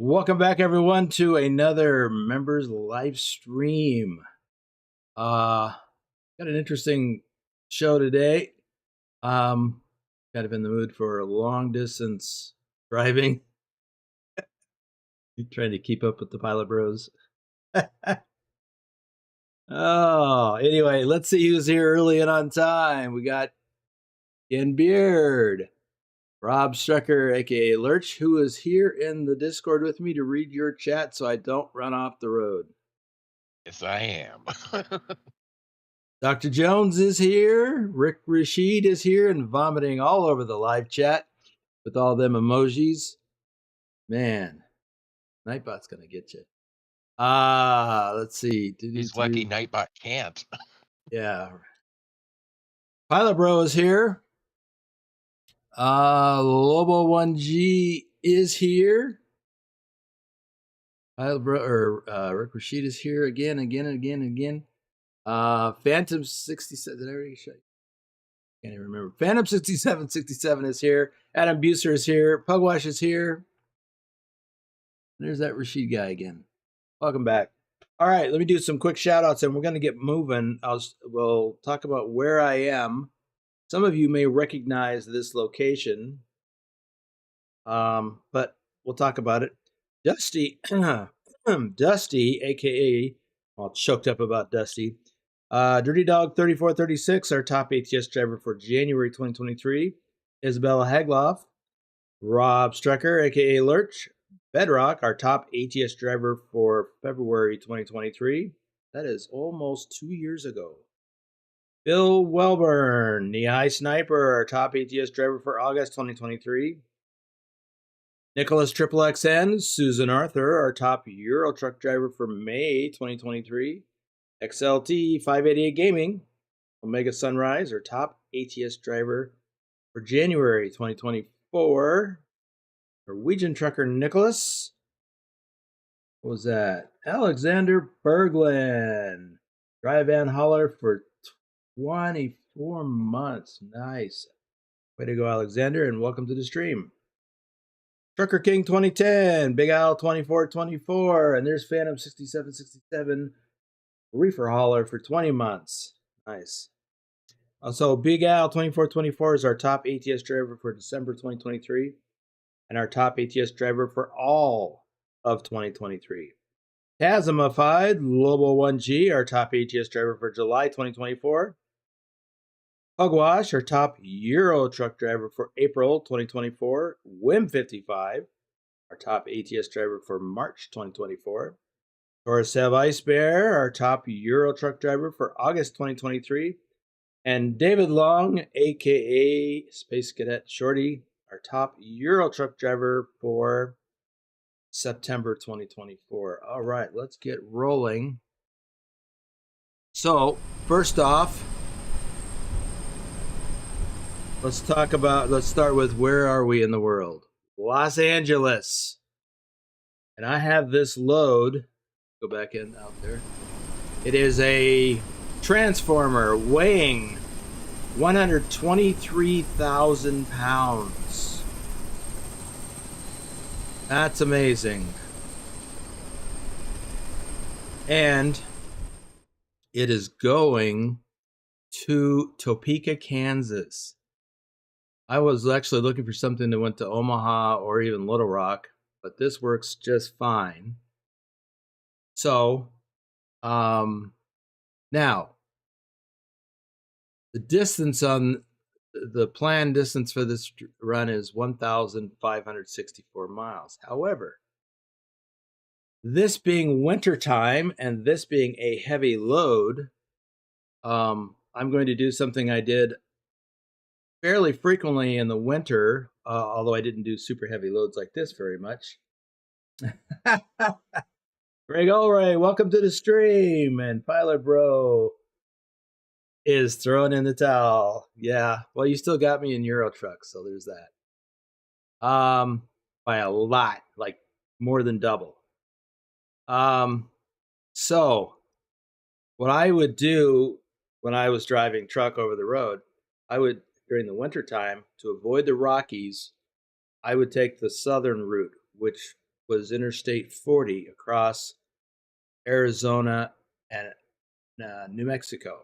Welcome back, everyone, to another members live stream. Got an interesting show today. Kind of in the mood for long distance driving. Trying to keep up with the Pilot Bros. Oh, anyway, let's see who's here early and on time. We got Ken Beard, Rob Strucker, aka Lurch, who is here in the Discord with me to read your chat so I don't run off the road. Yes, I am. Dr. Jones is here. Rick Rashid is here and vomiting all over the live chat with all them emojis. Man, Nightbot's going to get you. Let's see. He's lucky Nightbot can't. Yeah. Pilot Bro is here. Lobo 1G is here. Pilot Bro, or Rick Rashid is here again. Phantom 67. Did I already show you? Can't even remember. Phantom 6767 is here. Adam Buser is here. Pugwash is here. There's that Rashid guy again. Welcome back. All right, let me do some quick shout outs and we're going to get moving. We'll talk about where I am. Some of you may recognize this location, but we'll talk about it. Dusty, Dusty, aka, all choked up about Dusty. Dirty Dog 3436, our top ATS driver for January 2023. Isabella Hagloff. Rob Strecker, aka Lurch. Bedrock, our top ATS driver for February 2023. That is almost 2 years ago. Bill Welburn, Knee-High Sniper, our top ATS driver for August 2023. Nicholas XXXN, Susan Arthur, our top Euro truck driver for May 2023. XLT 588 Gaming, Omega Sunrise, our top ATS driver for January 2024. Norwegian trucker Nicholas. What was that? Alexander Berglund, dry van hauler for 24 months. Nice. Way to go, Alexander, and welcome to the stream. Trucker King 2010, Big Al 2424, and there's Phantom 6767. Reefer hauler for 20 months. Nice. Also, Big Al 2424 is our top ATS driver for December 2023 and our top ATS driver for all of 2023. Chasmified Lobo 1G, our top ATS driver for July 2024. Pugwash, our top Euro truck driver for April 2024. Wim55, our top ATS driver for March 2024. Torsev Ice Bear, our top Euro truck driver for August 2023. And David Long, aka Space Cadet Shorty, our top Euro truck driver for September 2024. All right, let's get rolling. So, first off, let's start with where are we in the world? Los Angeles. And I have this load. Go back in out there. It is a transformer weighing 123,000 pounds. That's amazing. And it is going to Topeka, Kansas. I was actually looking for something that went to Omaha or even Little Rock, but this works just fine. So, now, the distance on the planned distance for this run is 1,564 miles. However, this being wintertime and this being a heavy load, I'm going to do something I did fairly frequently in the winter, although I didn't do super heavy loads like this very much. Greg Ulray, welcome to the stream. And Pilot Bro is throwing in the towel. Yeah, well, you still got me in Euro trucks, so there's that. By a lot, like more than double. So what I would do when I was driving truck over the road, I would, during the winter time, to avoid the Rockies, I would take the southern route, which was Interstate 40 across Arizona and New Mexico.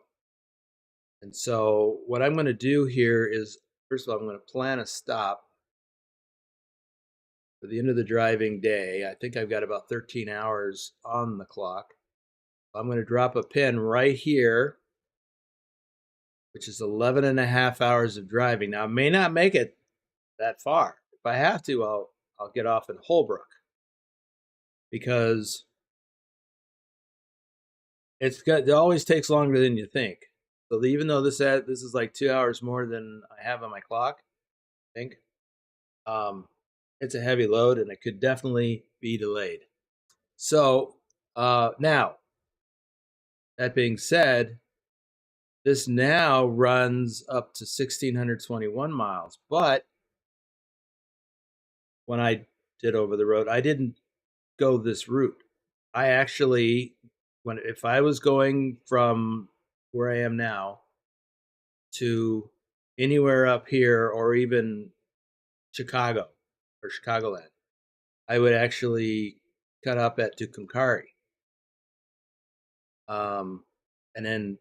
And so what I'm going to do here is, first of all, I'm going to plan a stop for the end of the driving day. I think I've got about 13 hours on the clock. I'm going to drop a pin right here, which is 11 and a half hours of driving. Now, I may not make it that far. If I have to, I'll get off in Holbrook, because it always takes longer than you think. So even though this is like 2 hours more than I have on my clock, I think, it's a heavy load and it could definitely be delayed. So now, that being said, this now runs up to 1,621 miles. But when I did over the road, I didn't go this route. I actually, if I was going from where I am now to anywhere up here, or even Chicago or Chicagoland, I would actually cut up at Tucumcari, and then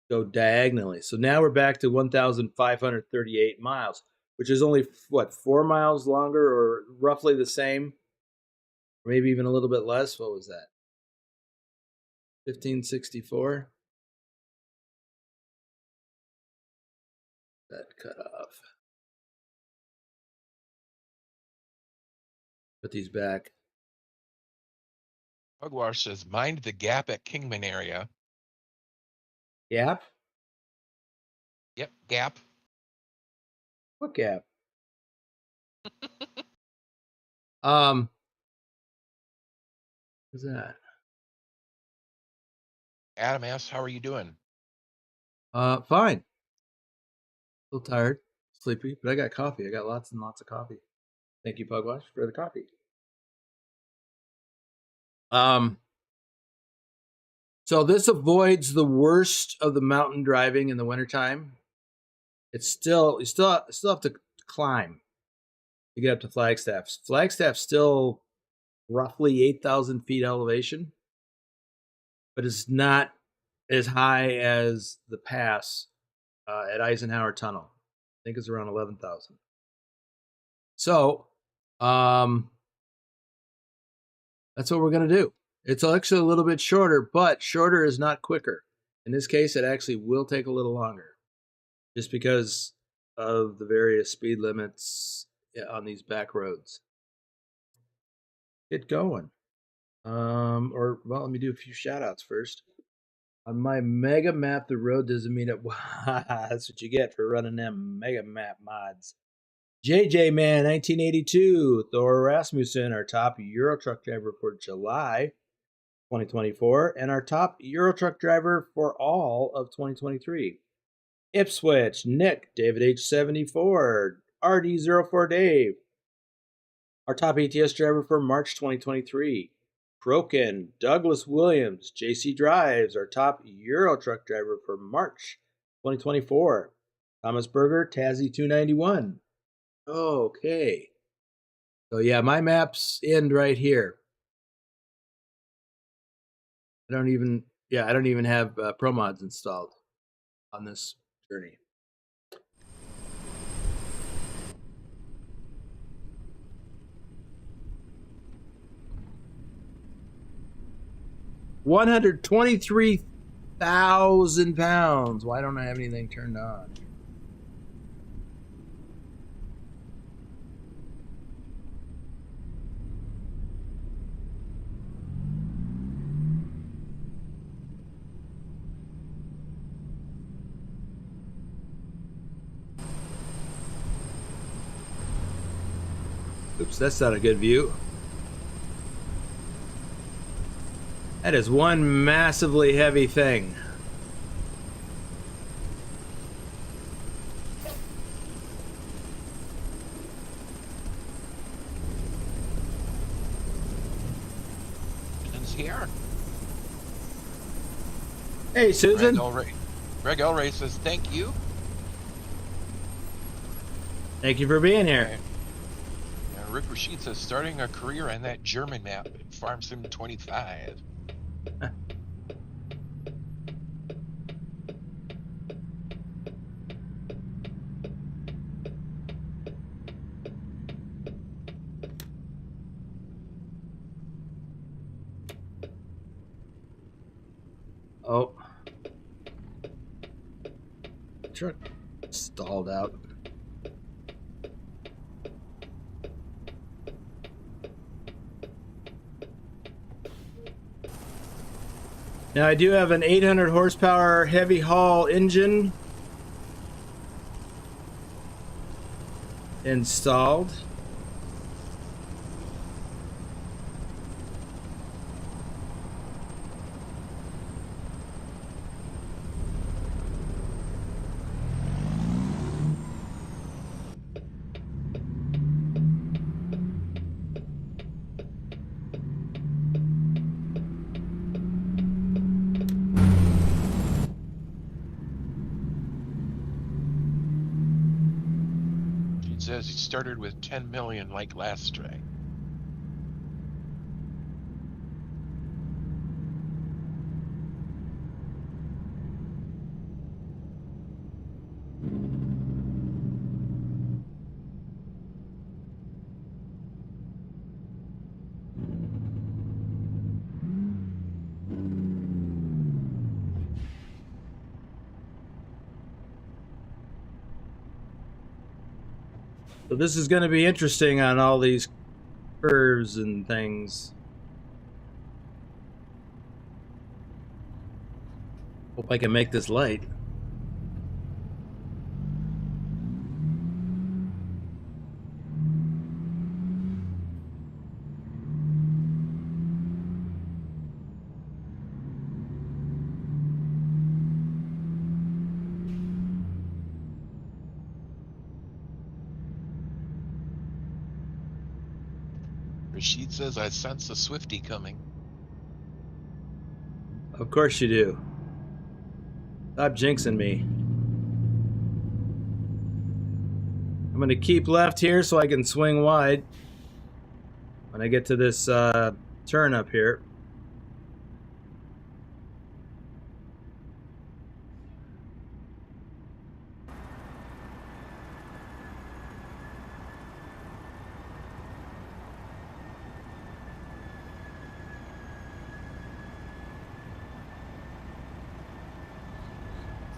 go diagonally. So now we're back to 1,538 miles, which is only, what, 4 miles longer, or roughly the same, or maybe even a little bit less. What was that? 1564? That cut off. Put these back. Pugwash says, mind the gap at Kingman area. Gap? Yep, gap. What gap? What's that? Adam asks, how are you doing? Fine. A little tired, sleepy, but I got coffee. I got lots and lots of coffee. Thank you, Pugwash, for the coffee. So this avoids the worst of the mountain driving in the wintertime. It's still, you still have to climb to get up to Flagstaff. Flagstaff's still roughly 8,000 feet elevation, but it's not as high as the pass at Eisenhower Tunnel. I think it's around 11,000. So that's what we're going to do. It's actually a little bit shorter, but shorter is not quicker. In this case, it actually will take a little longer, just because of the various speed limits on these back roads. Get going. Well, let me do a few shout outs first. On my mega map, the road doesn't meet up. That's what you get for running them mega map mods. JJ Man 1982, Thor Rasmussen, our top Euro truck driver for July 2024, and our top Euro truck driver for all of 2023. Ipswich, Nick, David H74, RD04 Dave, our top ATS driver for March 2023. Croken, Douglas Williams, JC Drives, our top Euro truck driver for March 2024. Thomas Berger, Tazzy291. Okay. So yeah, my maps end right here. I don't even have Pro Mods installed on this journey. £123,000. Why don't I have anything turned on? Oops, that's not a good view. That is one massively heavy thing. Susan's here. Hey, Susan. Greg Elray says, thank you. Thank you for being here. All Rick Rashid says starting a career on that German map, Farm Sim 25. Oh. Truck stalled out. Now I do have an 800 horsepower heavy haul engine installed. He says he started with 10 million like last try. So this is going to be interesting on all these curves and things. Hope I can make this light. Rashid says I sense a Swiftie coming. Of course you do. Stop jinxing me. I'm going to keep left here so I can swing wide when I get to this turn up here.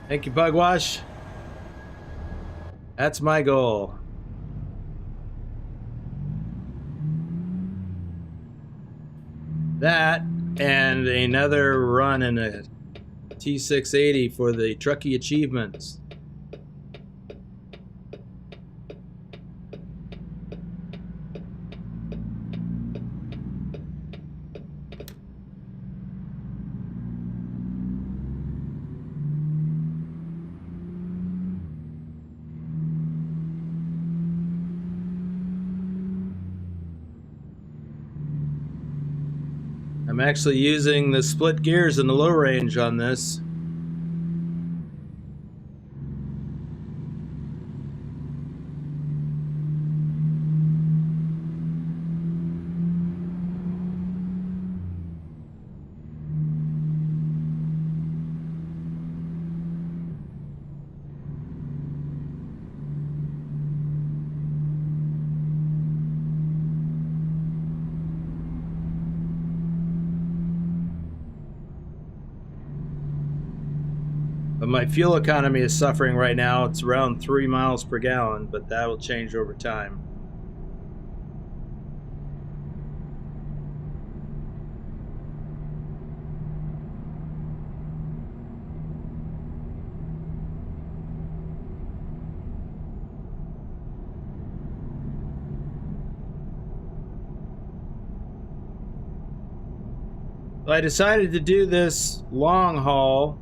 Thank you, Bugwash. That's my goal. That and another run in a T680 for the Trucky achievements. I'm actually using the split gears in the low range on this. But my fuel economy is suffering right now. It's around 3 miles per gallon, but that will change over time. So I decided to do this long haul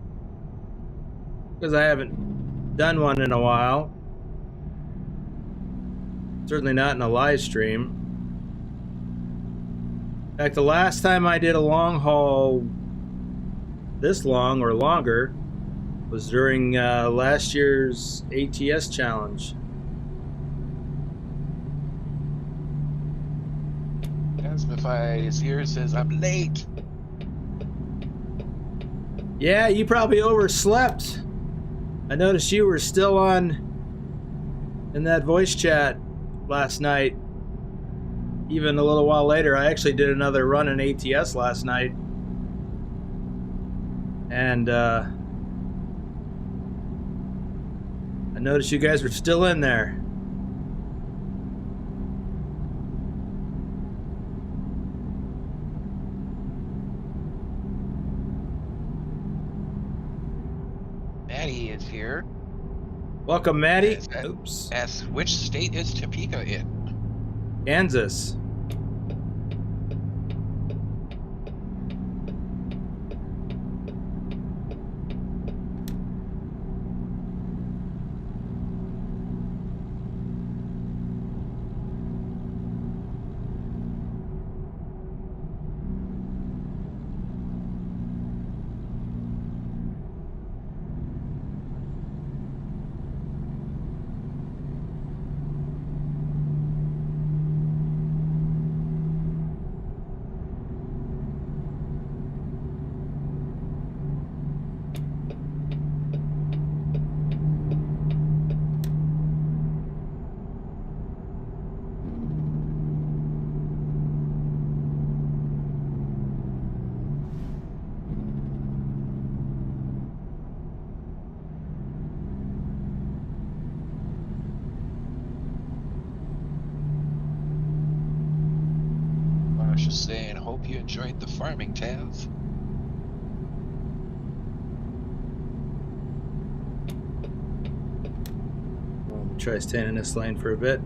because I haven't done one in a while. Certainly not in a live stream. In fact, the last time I did a long haul this long or longer was during last year's ATS challenge. Asmified is here, says I'm late. Yeah, you probably overslept. I noticed you were still on in that voice chat last night. Even a little while later, I actually did another run in ATS last night. And I noticed you guys were still in there. Maddie is here. Welcome, Maddie. Asks, Oops. asks, which state is Topeka in? Kansas. Marsha's saying, hope you enjoyed the farming, Taz. Well, let me try staying in this lane for a bit.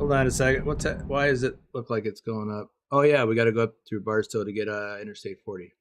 Hold on a second. What's that? Why does it look like it's going up? Oh yeah, we got to go up through Barstow to get Interstate 40.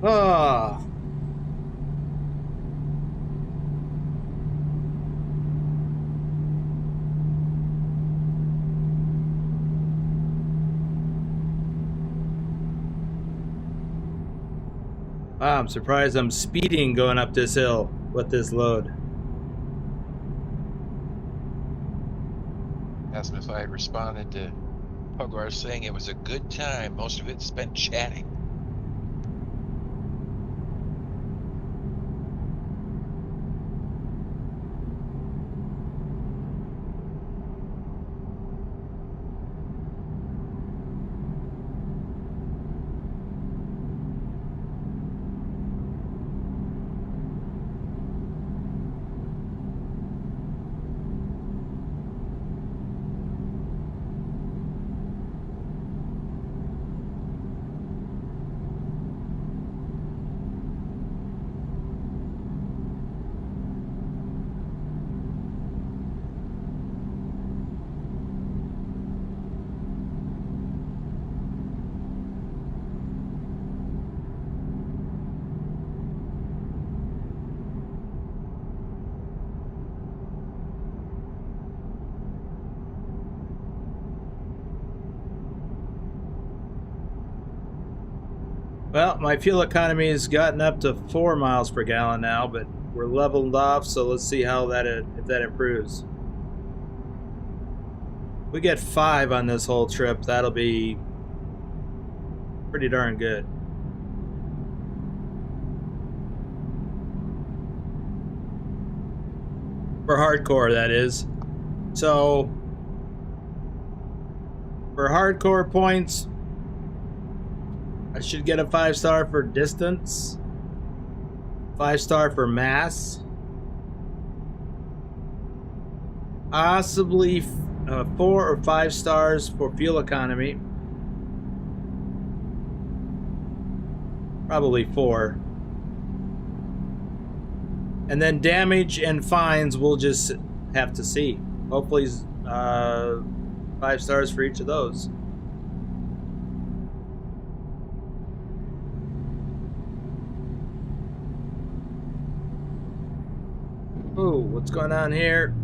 Ah. Wow, I'm surprised I'm speeding going up this hill with this load. Asmified responded to Pugwar saying it was a good time. Most of it spent chatting. Well, my fuel economy has gotten up to 4 miles per gallon now, but we're leveled off, so let's see how if that improves. We get 5 on this whole trip, that'll be pretty darn good. For hardcore, that is. So, for hardcore points, I should get a 5-star for distance, 5-star for mass, possibly 4 or 5 stars for fuel economy, probably 4. And then damage and fines we'll just have to see. Hopefully 5 stars for each of those. Oh, what's going on here?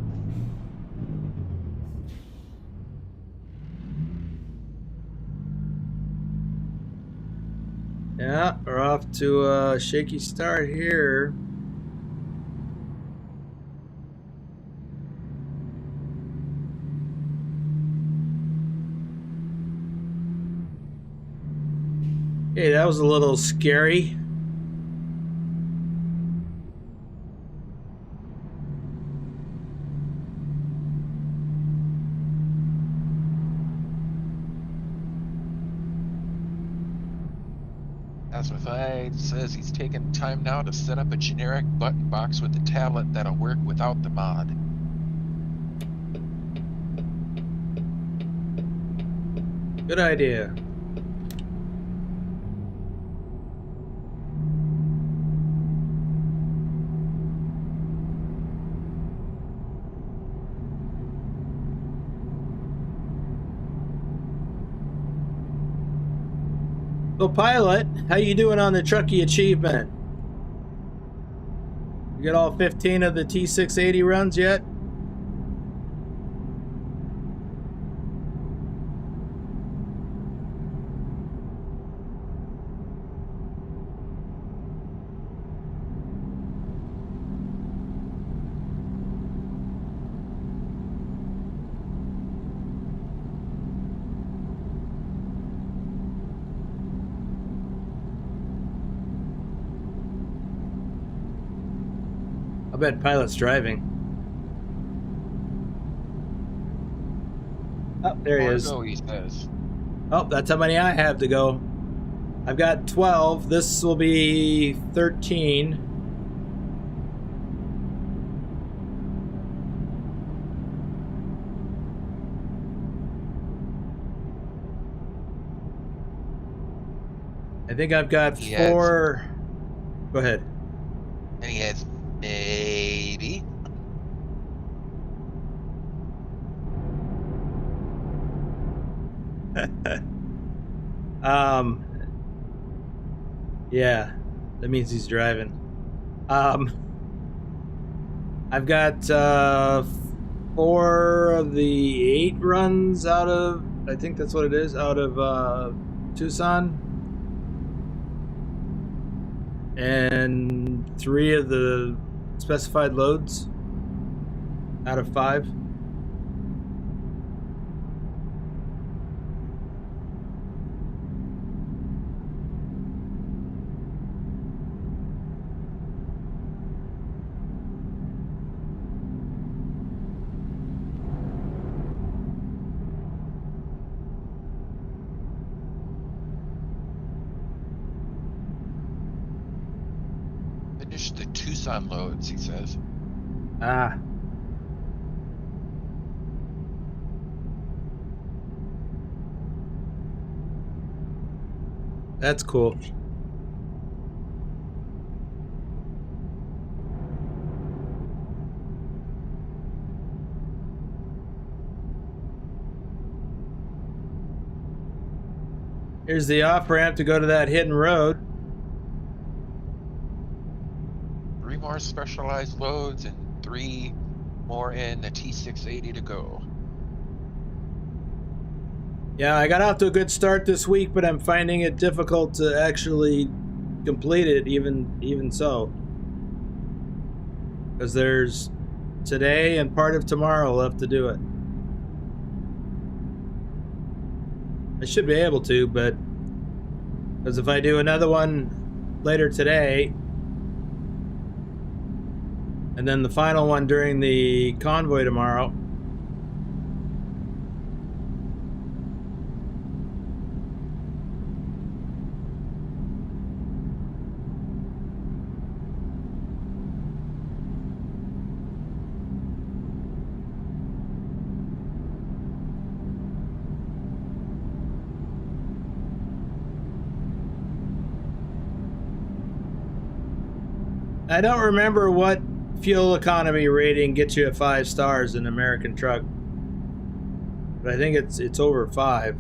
Yeah, we're off to a shaky start here. Okay, that was a little scary. Asmify says he's taken time now to set up a generic button box with the tablet that'll work without the mod. Good idea. So, pilot, how you doing on the Trucky achievement? You got all 15 of the T680 runs yet? I bet pilot's driving. Oh, there he is. Go, he says. Oh, that's how many I have to go. I've got 12. This will be 13. I think I've got 4. Go ahead. And he has maybe. Yeah, that means he's driving. I've got 4 of the 8 runs out of, I think that's what it is, out of Tucson. And 3 of the specified loads out of 5. Finish the Tucson loads, he says. Ah. That's cool. Here's the off-ramp to go to that hidden road. 3 more specialized loads and 3 more in the T680 to go. Yeah, I got off to a good start this week, but I'm finding it difficult to actually complete it, even so. Because there's today and part of tomorrow left to do it. I should be able to, but because if I do another one later today, and then the final one during the convoy tomorrow, I don't remember what fuel economy rating gets you at 5 stars in American truck, but I think it's over 5.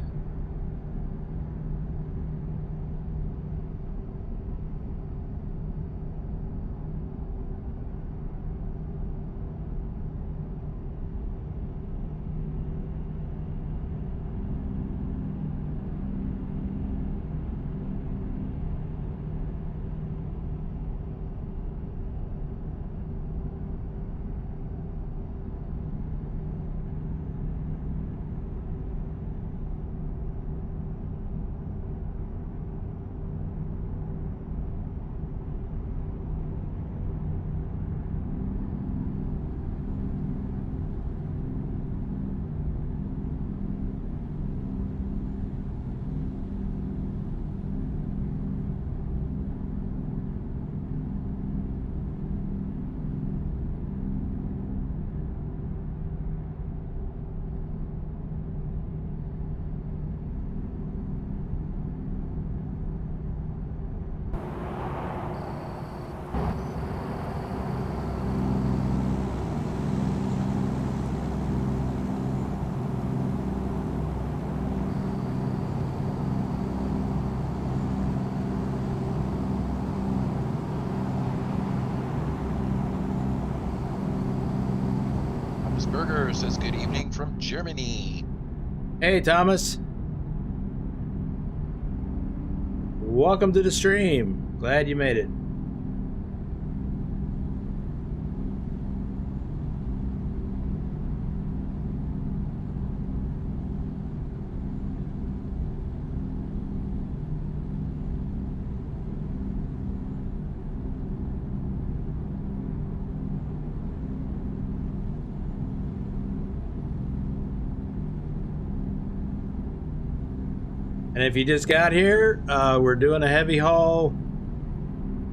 Burger says good evening from Germany. Hey, Thomas. Welcome to the stream. Glad you made it. And if you just got here, we're doing a heavy haul,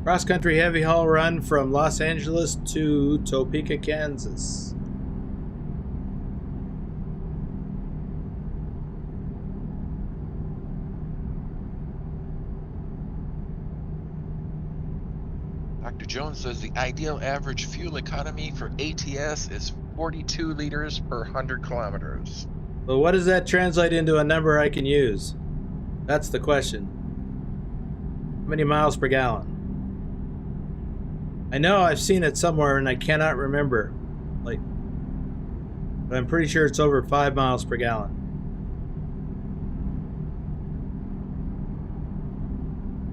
cross-country heavy haul run from Los Angeles to Topeka, Kansas. Dr. Jones says the ideal average fuel economy for ATS is 42 liters per 100 kilometers. But what does that translate into a number I can use? That's the question. How many miles per gallon? I know I've seen it somewhere and I cannot remember. But I'm pretty sure it's over 5 miles per gallon.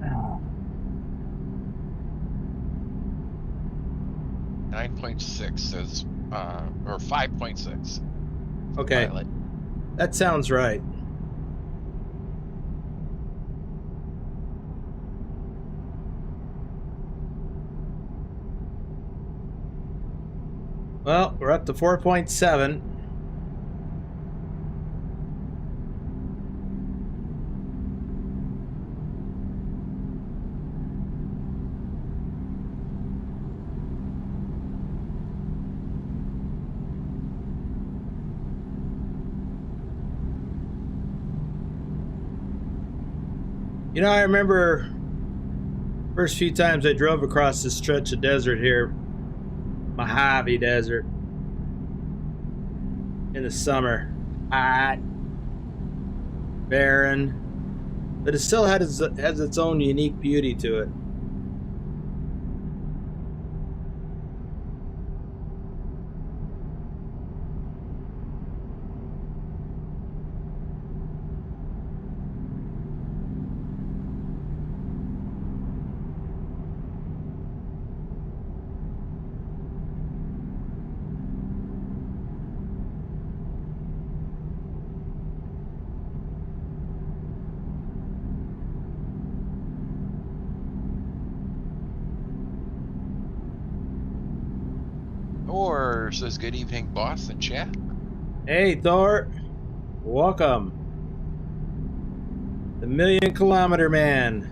Oh. 9.6 says, or 5.6. Okay, Pilot. that sounds right. Well, we're up to 4.7. You know, I remember first few times I drove across this stretch of desert here, Mojave Desert, in the summer. Hot, barren, but it still has its own unique beauty to it. Or says good evening, boss and chat. Hey, Thor. Welcome. The Million Kilometer Man.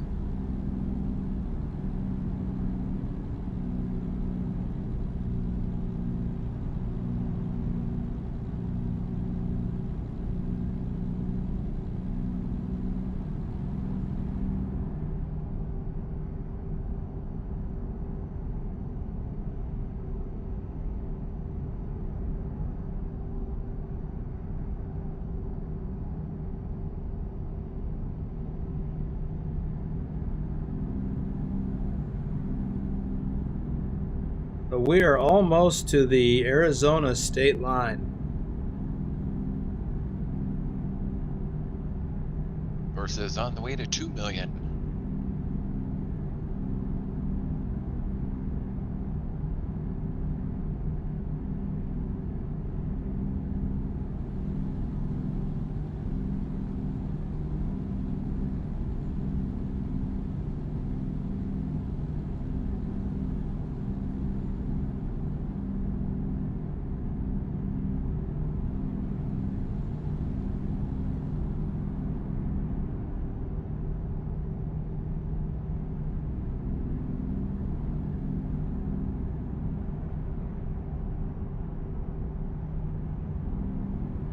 But we are almost to the Arizona state line. Or says on the way to 2 million.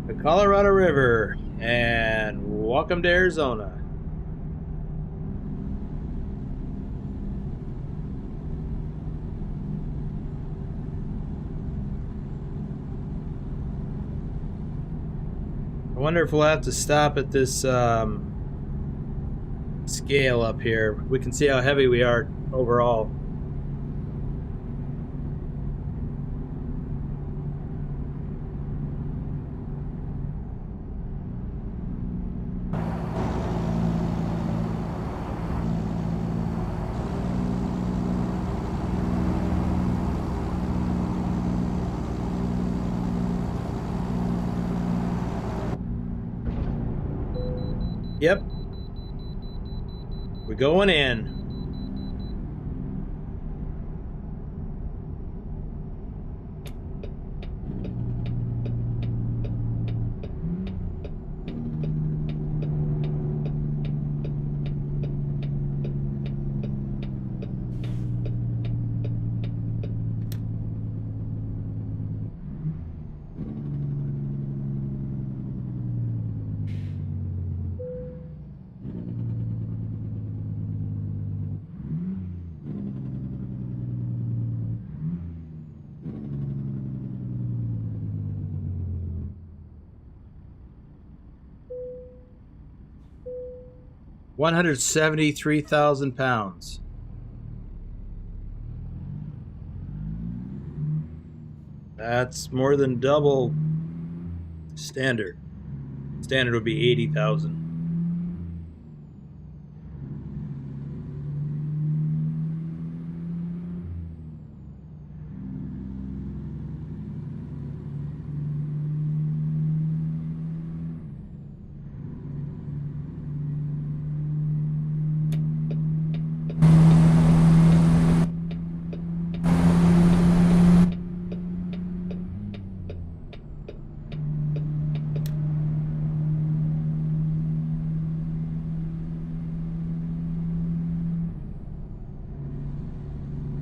The Colorado River, and welcome to Arizona. I wonder if we'll have to stop at this scale up here. We can see how heavy we are overall. Yep. We're going in. £173,000. That's more than double standard. Standard would be 80,000.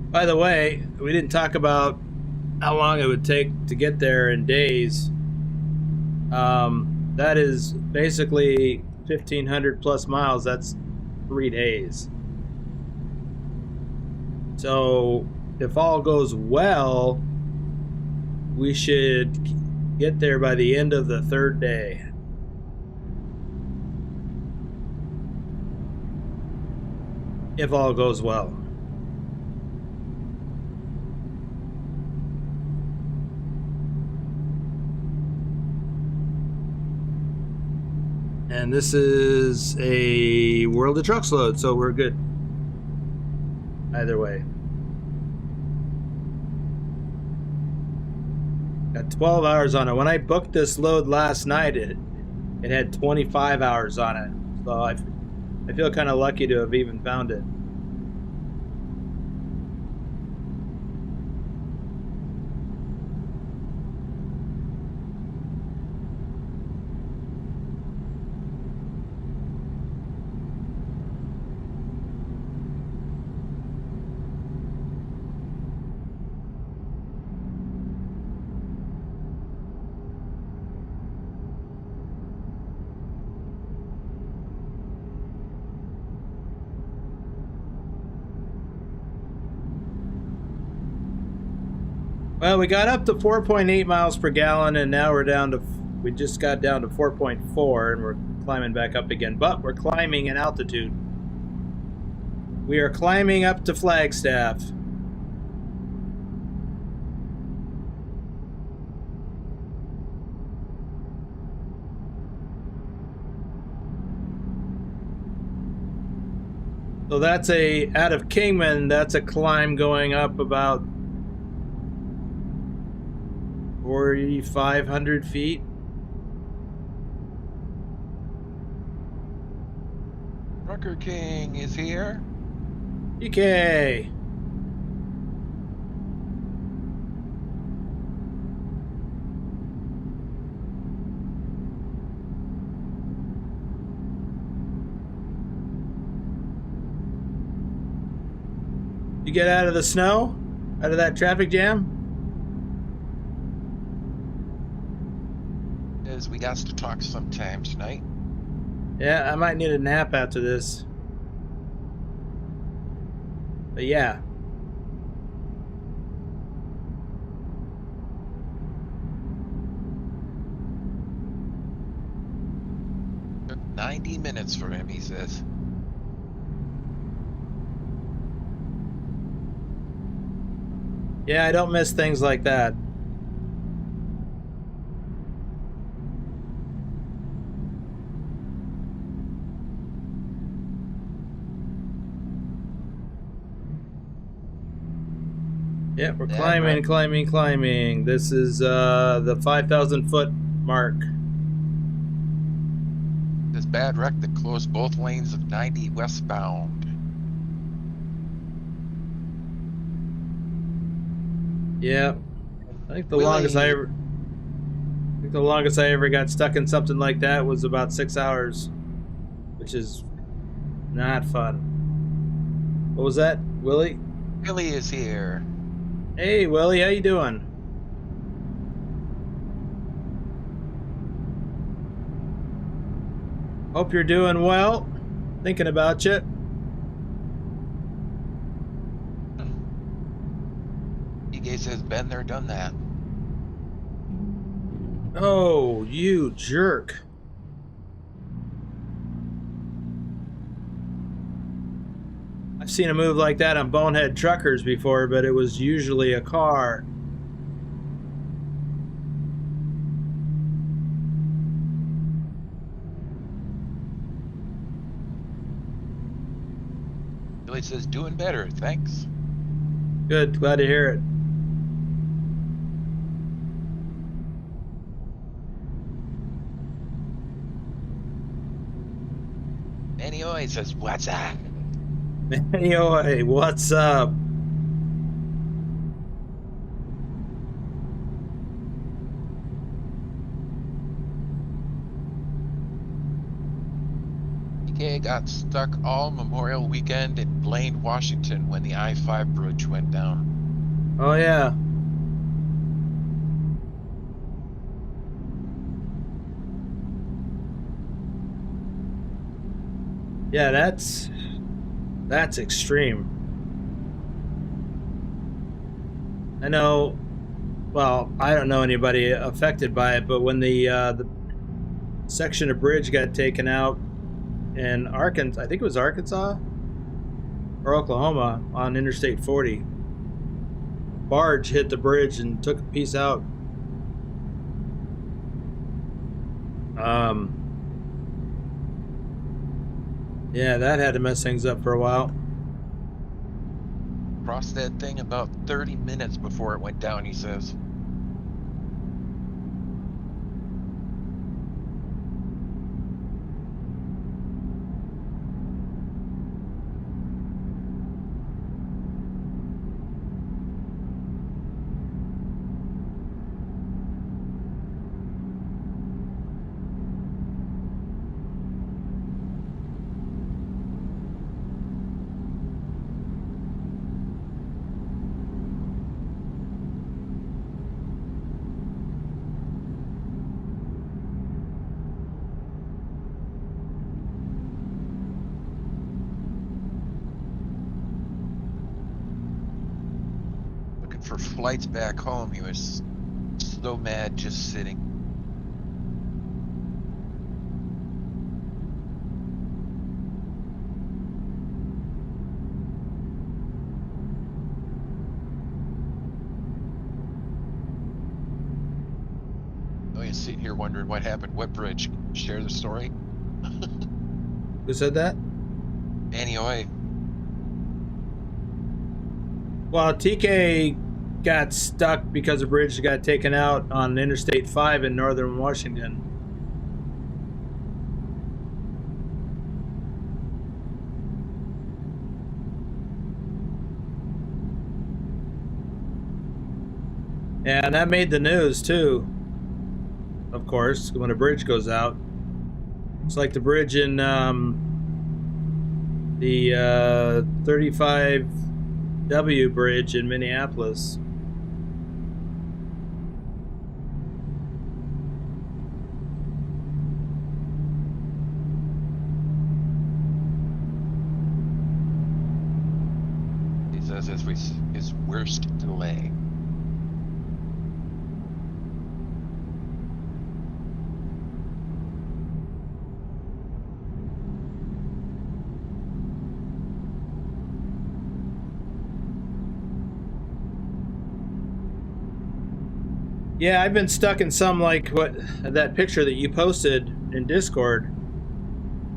By the way, we didn't talk about how long it would take to get there in days. That is basically 1,500 plus miles. That's 3 days. So if all goes well, we should get there by the end of the 3rd day. If all goes well. And this is a World of Trucks load, so we're good. Either way. Got 12 hours on it. When I booked this load last night, it had 25 hours on it. So I feel kind of lucky to have even found it. Well, we got up to 4.8 miles per gallon, and now we're down to, we just got down to 4.4, and we're climbing back up again. But we're climbing in altitude. We are climbing up to Flagstaff. So that's out of Kingman, that's a climb going up about 4,500 feet. Trucker King is here. DK. You get out of the snow? Out of that traffic jam? As we got to talk sometime tonight. Yeah, I might need a nap after this. But yeah. Took 90 minutes for him, he says. Yeah, I don't miss things like that. Yeah, we're climbing. This is the 5,000 foot mark. This bad wreck that closed both lanes of 90 westbound. Yeah, I think the longest I ever got stuck in something like that was about 6 hours, which is not fun. What was that, Willie? Billy is here. Hey, Willie, how you doing? Hope you're doing well. Thinking about you. DK says, been there, done that. Oh, you jerk. I've seen a move like that on bonehead truckers before, but it was usually a car. Billy says, doing better, thanks. Good, glad to hear it. Anyway, says, what's up? Anyway, what's up? DK got stuck all Memorial Weekend in Blaine, Washington when the I-5 bridge went down. Oh, yeah. Yeah, that's extreme. I know, well, I don't know anybody affected by it, but when the section of bridge got taken out in Arkansas, I think it was Arkansas or Oklahoma on Interstate 40, barge hit the bridge and took a piece out. Yeah, that had to mess things up for a while. Crossed that thing about 30 minutes before it went down, he says. for flights back home. He was so mad just sitting. Oh, he's sitting here wondering what happened. What bridge? Share the story. Who said that? Anyway. Well, TK got stuck because the bridge got taken out on Interstate 5 in northern Washington. And that made the news too. Of course, when a bridge goes out. It's like the bridge in the 35W bridge in Minneapolis. He says this was his worst delay. Yeah, I've been stuck in some, like what that picture that you posted in Discord.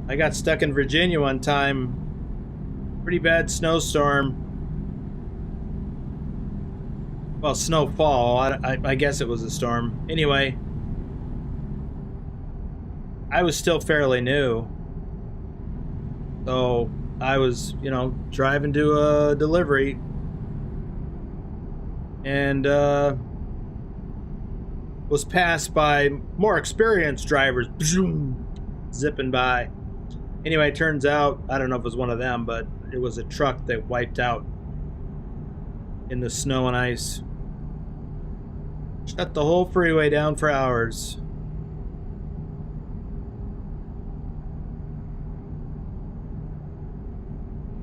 I got stuck in Virginia one time. Pretty bad snowstorm. Well, snowfall. I guess it was a storm. Anyway, I was still fairly new. So I was, driving to a delivery. And, was passed by more experienced drivers zipping by. Anyway, it turns out, I don't know if it was one of them, but it was a truck that wiped out in the snow and ice. Shut the whole freeway down for hours.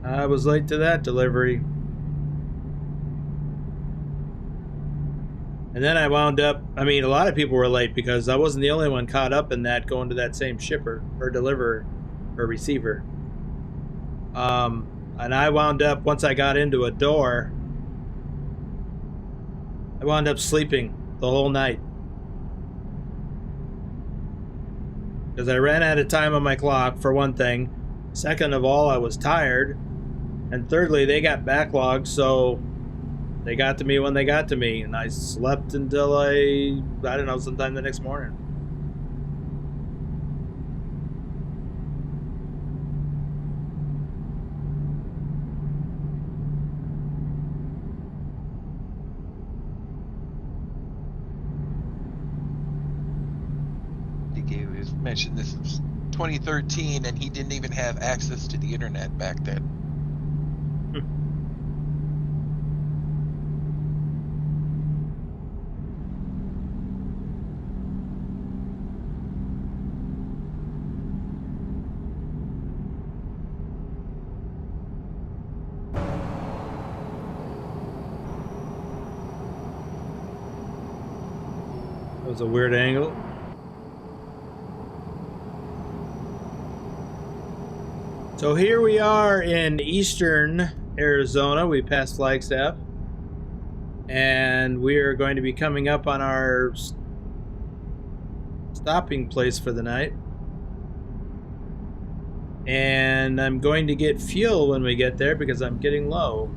I was late to that delivery. And then I wound up, a lot of people were late because I wasn't the only one caught up in that going to that same shipper or deliverer or receiver. And I wound up, once I got into a door, I wound up sleeping the whole night. Because I ran out of time on my clock, for one thing. Second of all, I was tired. And thirdly, they got backlogged, so they got to me when they got to me, and I slept until I don't know, sometime the next morning. He mentioned this was 2013, and he didn't even have access to the internet back then. That was a weird angle. So here we are in eastern Arizona. We passed Flagstaff. And we are going to be coming up on our stopping place for the night. And I'm going to get fuel when we get there because I'm getting low.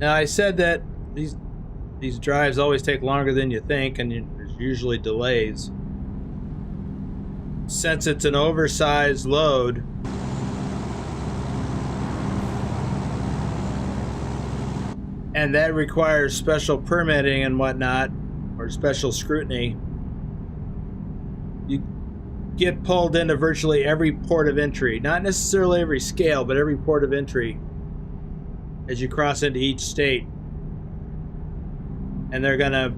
Now, I said that these drives always take longer than you think, and there's usually delays. Since it's an oversized load, and that requires special permitting and whatnot, or special scrutiny, you get pulled into virtually every port of entry. Not necessarily every scale, but every port of entry as you cross into each state. And they're gonna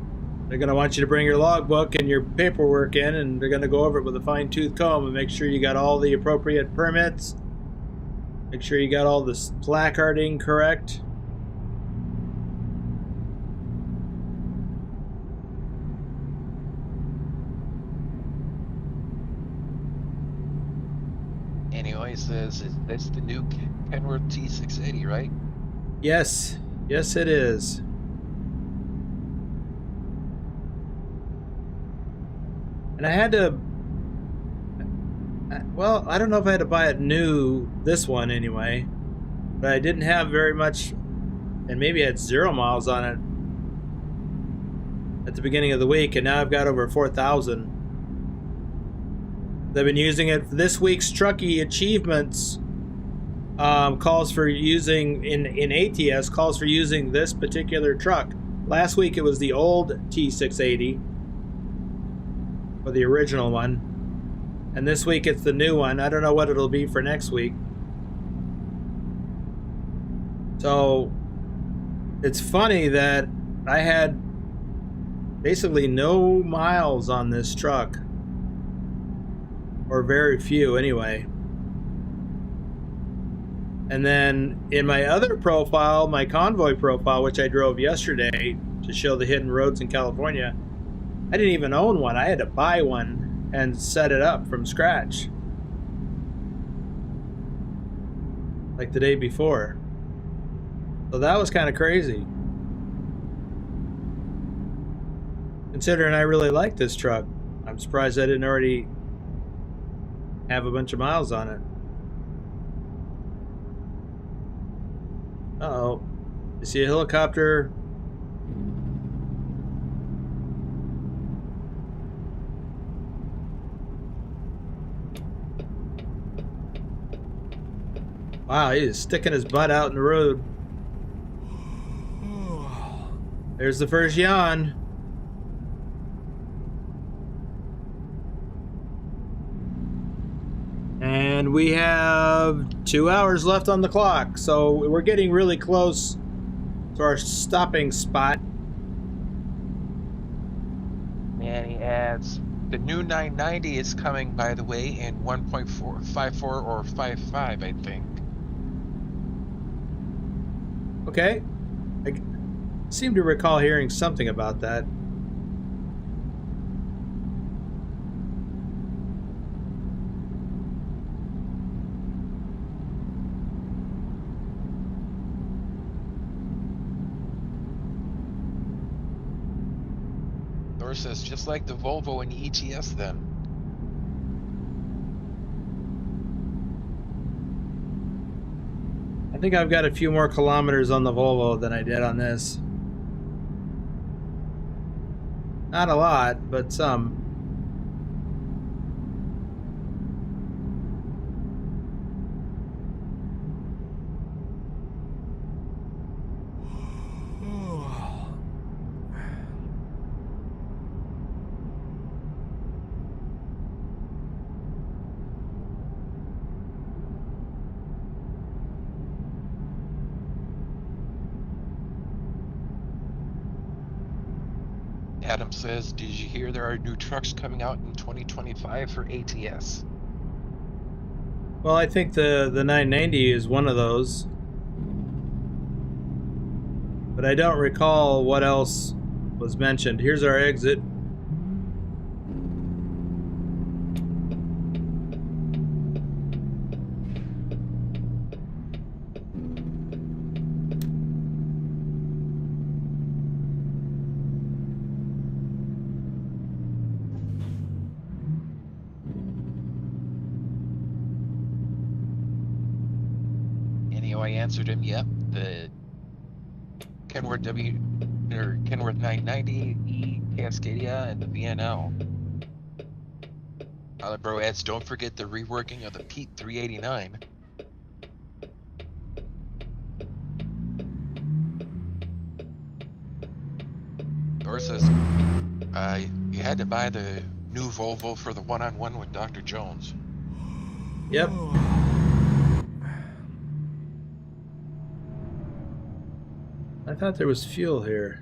want you to bring your logbook and your paperwork in, and they're gonna go over it with a fine-tooth comb and make sure you got all the appropriate permits, make sure you got all the placarding correct. Anyway, it says it's the new Kenworth T680, right? Yes, yes it is. And I had to, well, I don't know if I had to buy it new, this one anyway, but I didn't have very much, and maybe I had 0 miles on it at the beginning of the week, and now I've got over 4,000. They've been using it for this week's Trucky Achievements. Calls for using, in ATS, calls for using this particular truck. Last week it was the old T680, or the original one, and this week it's the new one. I don't know what it'll be for next week. So it's funny that I had basically no miles on this truck, or very few anyway. And then in my other profile, my convoy profile, which I drove yesterday to show the hidden roads in California, I didn't even own one. I had to buy one and set it up from scratch, like the day before. So that was kind of crazy, considering I really like this truck. I'm surprised I didn't already have a bunch of miles on it. Uh-oh. You see a helicopter? Wow, he's sticking his butt out in the road. There's the first yawn. And we have 2 hours left on the clock, so we're getting really close to our stopping spot. And he adds, the new 990 is coming, by the way, in 1.54 or 55, I think. Okay. I seem to recall hearing something about that. Thor says, just like the Volvo and the ETS then. I think I've got a few more kilometers on the Volvo than I did on this. Not a lot, but some. Adam says, did you hear there are new trucks coming out in 2025 for ATS? Well, I think the 990 is one of those. But I don't recall what else was mentioned. Here's our exit. I answered him, yep, the Kenworth Kenworth 990 Cascadia and the VNL. Bro adds, don't forget the reworking of the Pete 389. Or says, you had to buy the new Volvo for the one-on-one with Dr. Jones. Yep. I thought there was fuel here.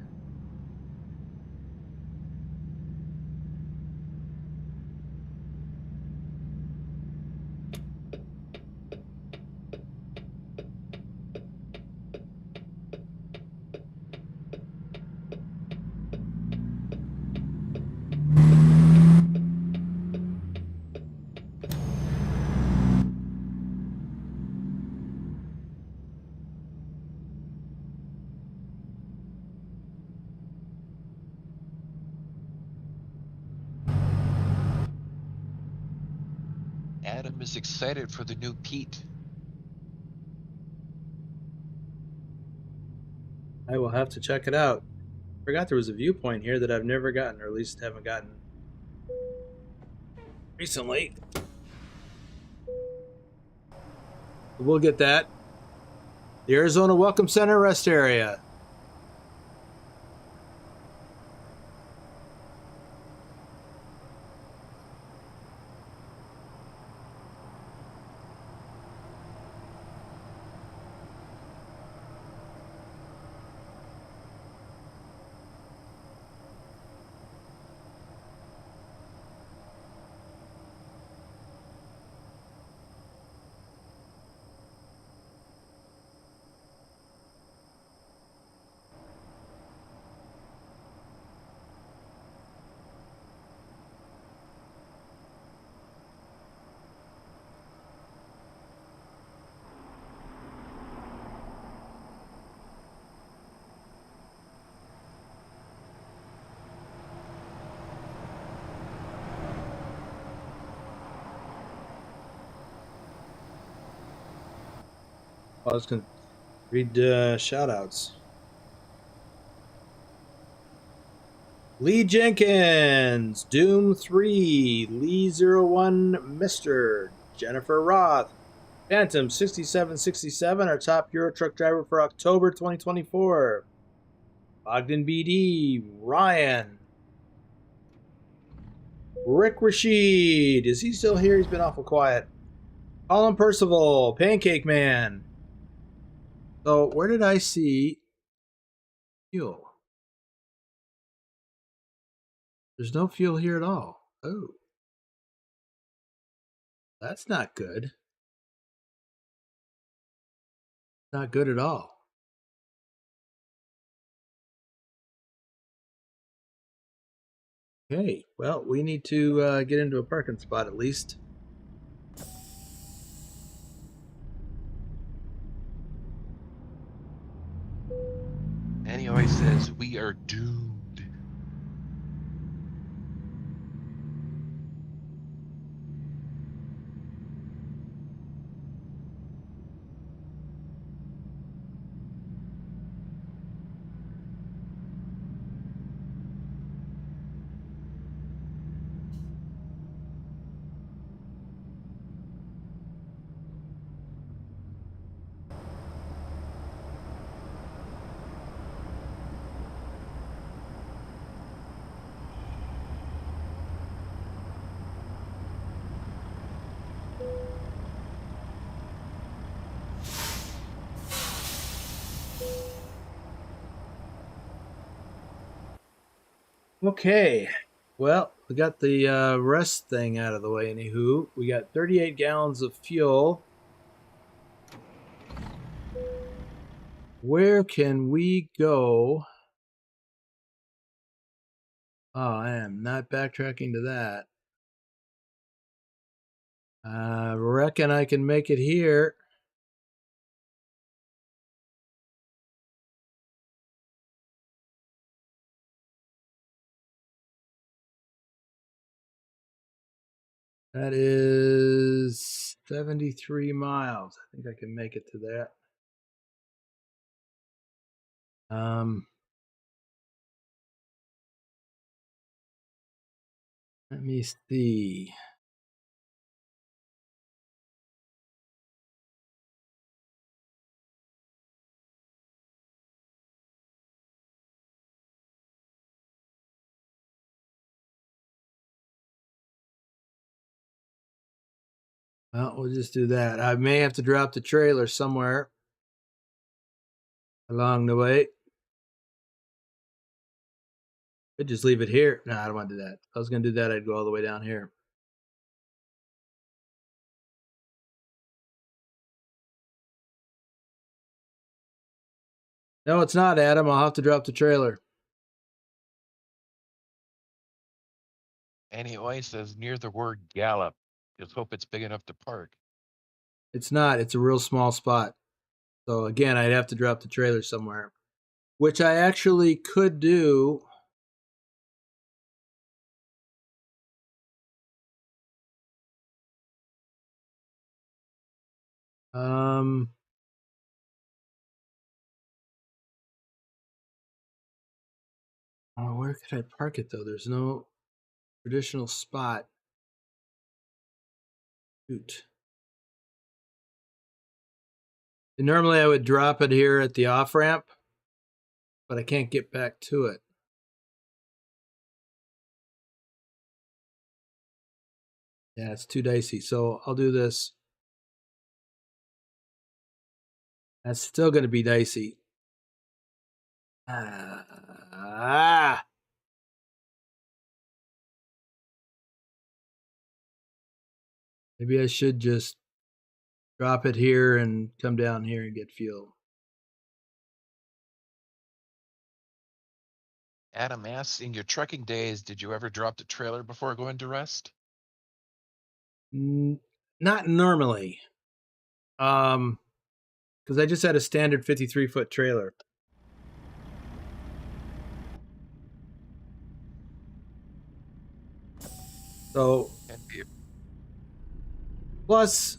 Adam is excited for the new Pete. I will have to check it out. Forgot there was a viewpoint here that I've never gotten, or at least haven't gotten recently. We'll get that. The Arizona Welcome Center rest area. I was going to read shout outs. Lee Jenkins, Doom 3, Lee01, Mr. Jennifer Roth, Phantom 6767, our top Euro truck driver for October 2024. Ogden BD, Ryan, Rick Rashid, is he still here? He's been awful quiet. Colin Percival, Pancake Man. So, where did I see fuel? There's no fuel here at all. Oh. That's not good. Not good at all. Okay, well, we need to get into a parking spot at least. And he always says, we are doomed. Okay, well, we got the rest thing out of the way. Anywho, we got 38 gallons of fuel. Where can we go? Oh, I am not backtracking to that. I reckon I can make it here. That is 73 miles. I think I can make it to that. Let me see. Well, we'll just do that. I may have to drop the trailer somewhere along the way. Could just leave it here. No, I don't want to do that. If I was going to do that, I'd go all the way down here. No, it's not, Adam. I'll have to drop the trailer. Annie always says near the word gallop. Just hope it's big enough to park. It's not. It's a real small spot. So again, I'd have to drop the trailer somewhere, which I actually could do. Oh, where could I park it though? There's no traditional spot. Shoot. And normally I would drop it here at the off ramp, but I can't get back to it. Yeah, it's too dicey. So I'll do this. That's still going to be dicey. Maybe I should just drop it here and come down here and get fuel. Adam asks, in your trucking days, did you ever drop the trailer before going to rest? Not normally. Because I just had a standard 53-foot trailer. So, plus,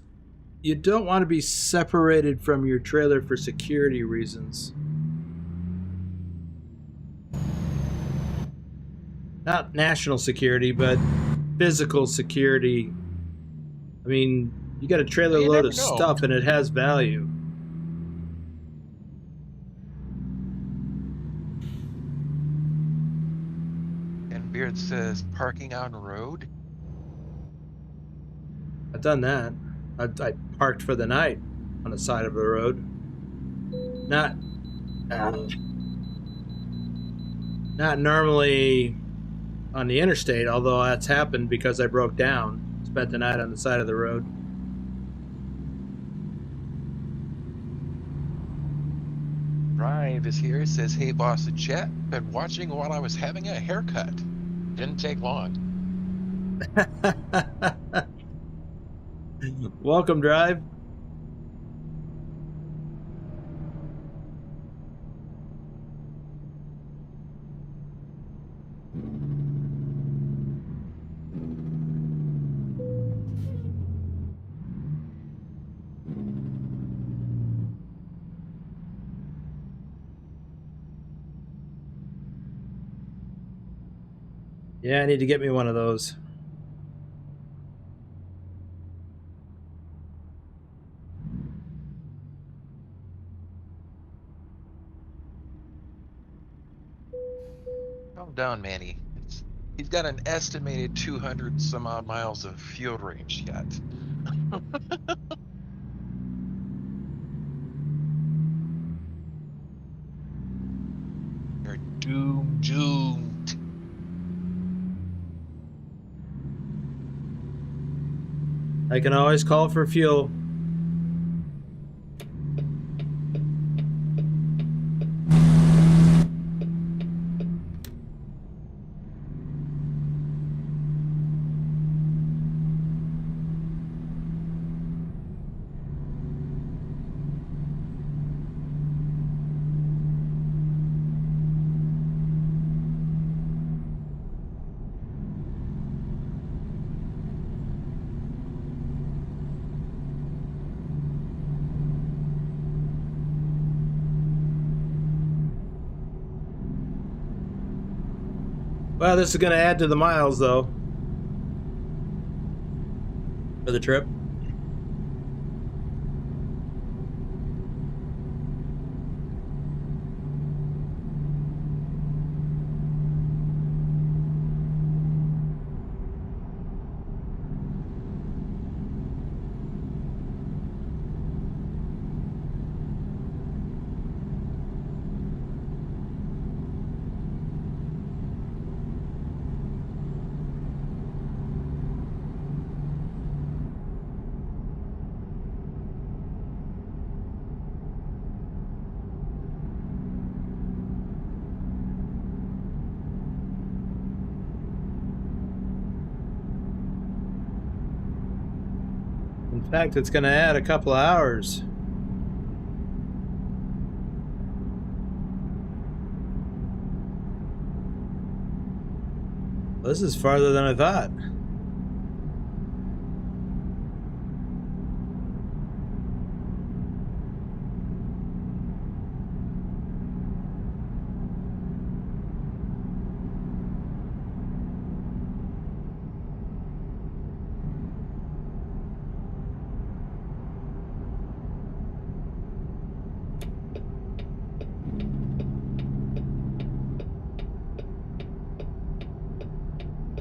you don't want to be separated from your trailer for security reasons. Not national security, but physical security. I mean, you got a trailer load of stuff and it has value. And Beard says parking on road. I've done that. I parked for the night on the side of the road. Not normally on the interstate, although that's happened because I broke down. Spent the night on the side of the road. Drive is here. Says, hey, boss and chat. Been watching while I was having a haircut. Didn't take long. Welcome, Drive. Yeah, I need to get me one of those. Calm down, Manny. He's got an estimated 200 some odd miles of field range yet. You're doomed. I can always call for fuel. Well, this is going to add to the miles, though. for the trip. In fact, it's going to add a couple of hours. This is farther than I thought.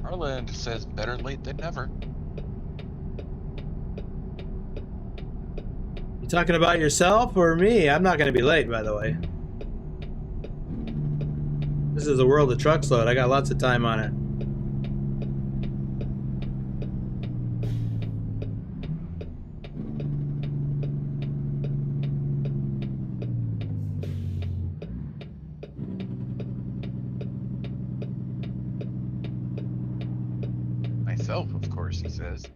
Harland says better late than never. You talking about yourself or me? I'm not going to be late, by the way. This is a world of trucks load. I got lots of time on it. Myself, of course, he says.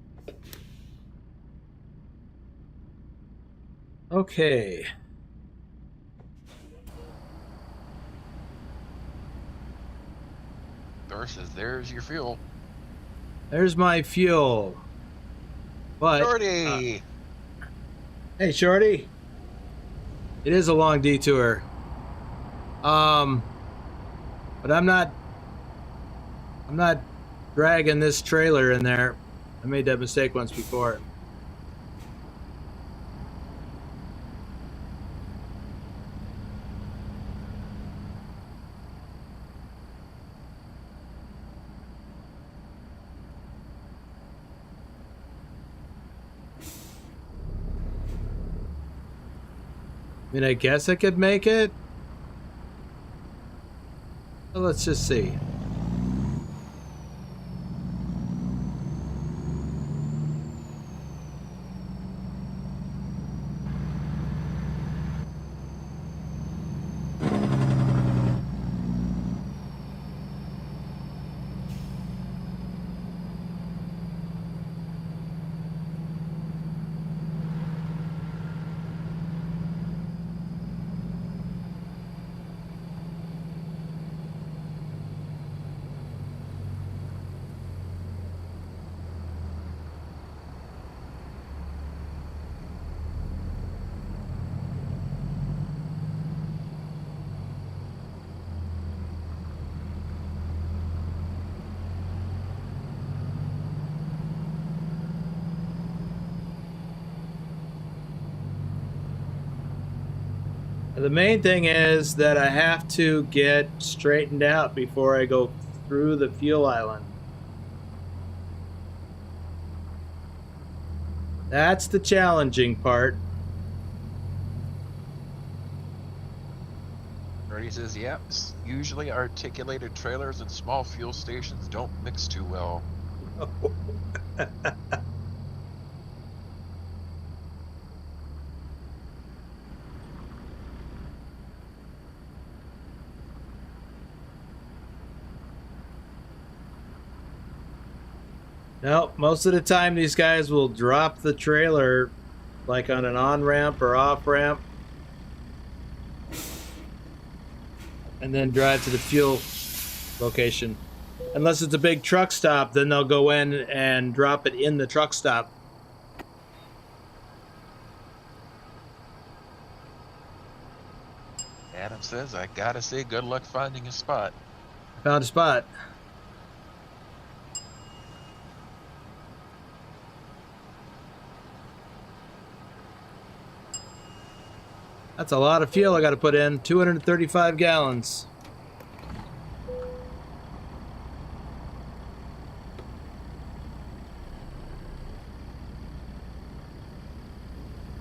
Okay. Thor says, there's your fuel. There's my fuel. But Shorty! hey, Shorty. It is a long detour. But I'm not dragging this trailer in there. I made that mistake once before. I mean, I guess I could make it. Well, let's just see. The main thing is that I have to get straightened out before I go through the fuel island. That's the challenging part. Shorty says, yep, usually articulated trailers and small fuel stations don't mix too well. No, most of the time these guys will drop the trailer like on an on-ramp or off-ramp and then drive to the fuel location. Unless it's a big truck stop, then they'll go in and drop it in the truck stop. Adam says, I gotta say, good luck finding a spot. Found a spot. That's a lot of fuel I got to put in. 235 gallons.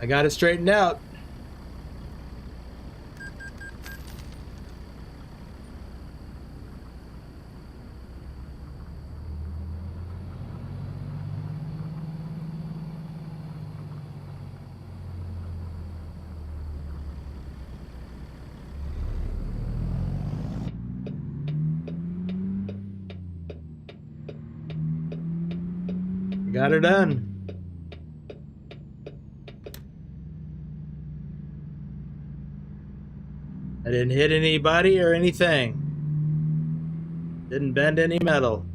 I got it straightened out. Got her done. I didn't hit anybody or anything. Didn't bend any metal.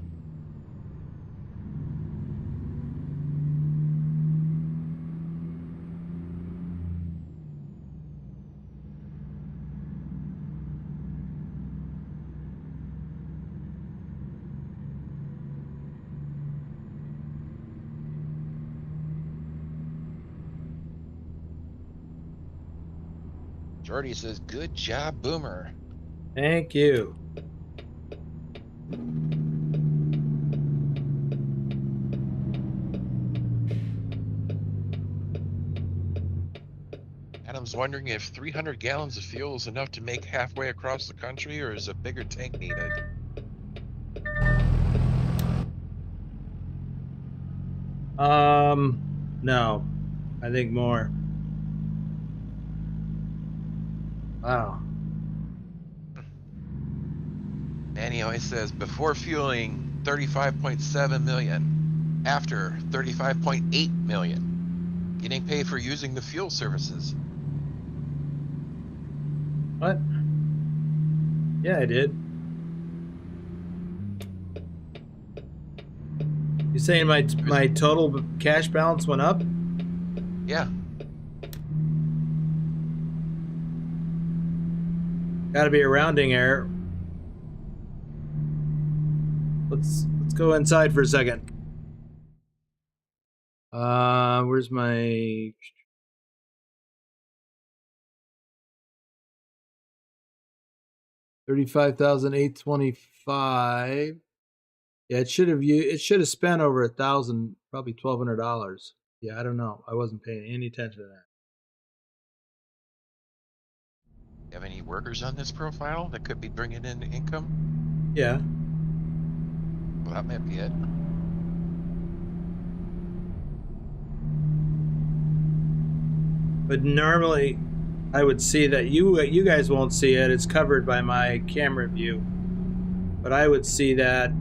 Jordy says, good job, Boomer. Thank you. Adam's wondering if 300 gallons of fuel is enough to make halfway across the country, or is a bigger tank needed? No. I think more. Wow. And he always says, before fueling, 35.7 million. After, 35.8 million. Getting paid for using the fuel services. What? Yeah, I did. You saying my total cash balance went up? Yeah. Got to be a rounding error. Let's go inside for a second. Where's my 35,825? Yeah, it should have spent over $1,000, probably $1,200. Yeah, I don't know. I wasn't paying any attention to that. Have any workers on this profile that could be bringing in income? Yeah. Well, that might be it. But normally, I would see that you guys won't see it. It's covered by my camera view. But I would see that.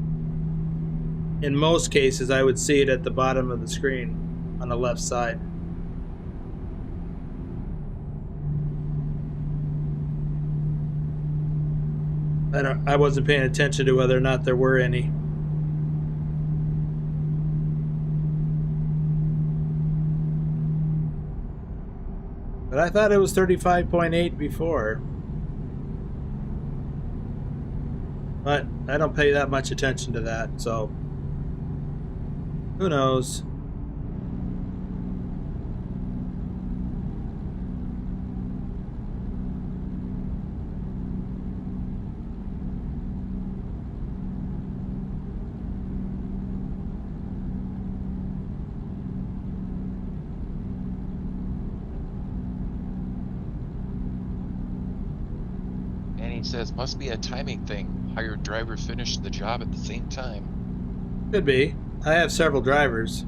In most cases, I would see it at the bottom of the screen on the left side. I wasn't paying attention to whether or not there were any. But I thought it was 35.8 before. But I don't pay that much attention to that, so who knows? And he says, must be a timing thing. Hired driver finished the job at the same time. Could be. I have several drivers.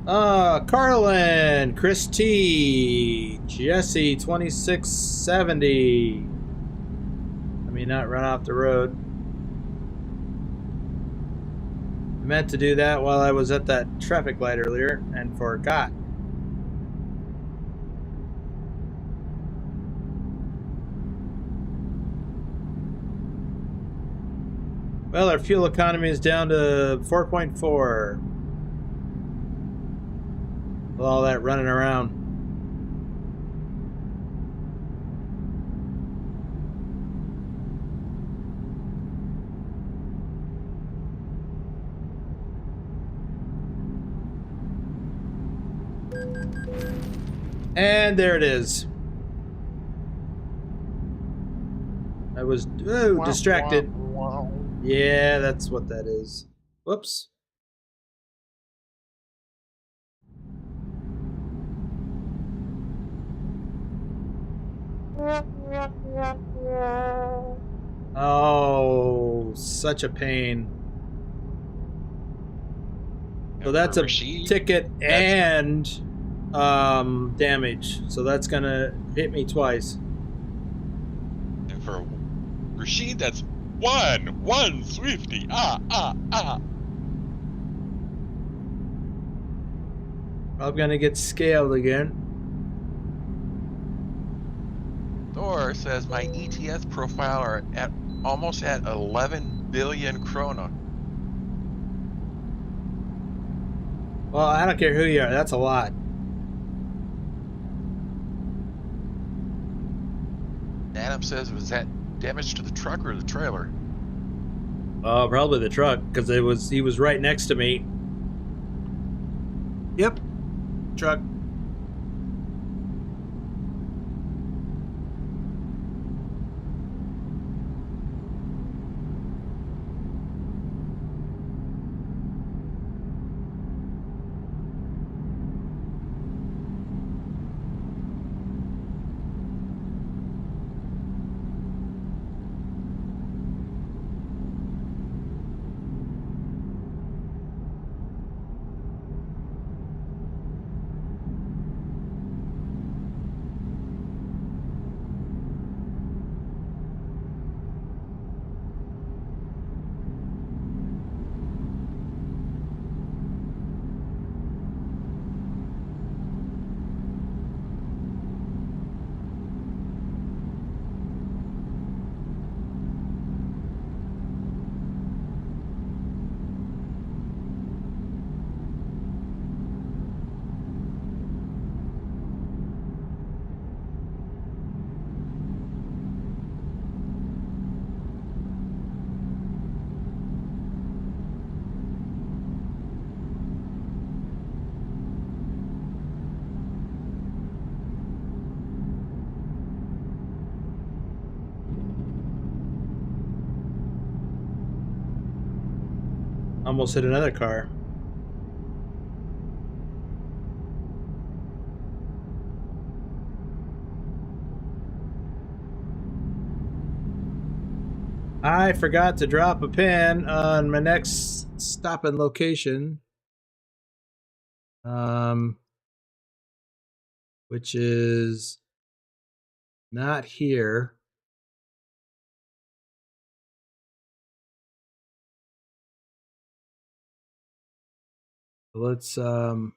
Carlin, Chris T, Jesse 2670. Let me not run off the road. I meant to do that while I was at that traffic light earlier and forgot. Well, our fuel economy is down to 4.4. With all that running around. And there it is. I was distracted. Yeah, that's what that is. Whoops. Oh, such a pain. So that's a Rashid, ticket and damage. So that's gonna hit me twice. and for Rashid, that's one Swifty. I'm gonna get scaled again. Thor says my ETS profile are at almost at 11 billion krona. Well, I don't care who you are. That's a lot. Adam says, was that damage to the truck or the trailer? Probably the truck, because he was right next to me. Yep, truck. Almost hit another car. I forgot to drop a pin on my next stopping location. Which is not here. Let's plan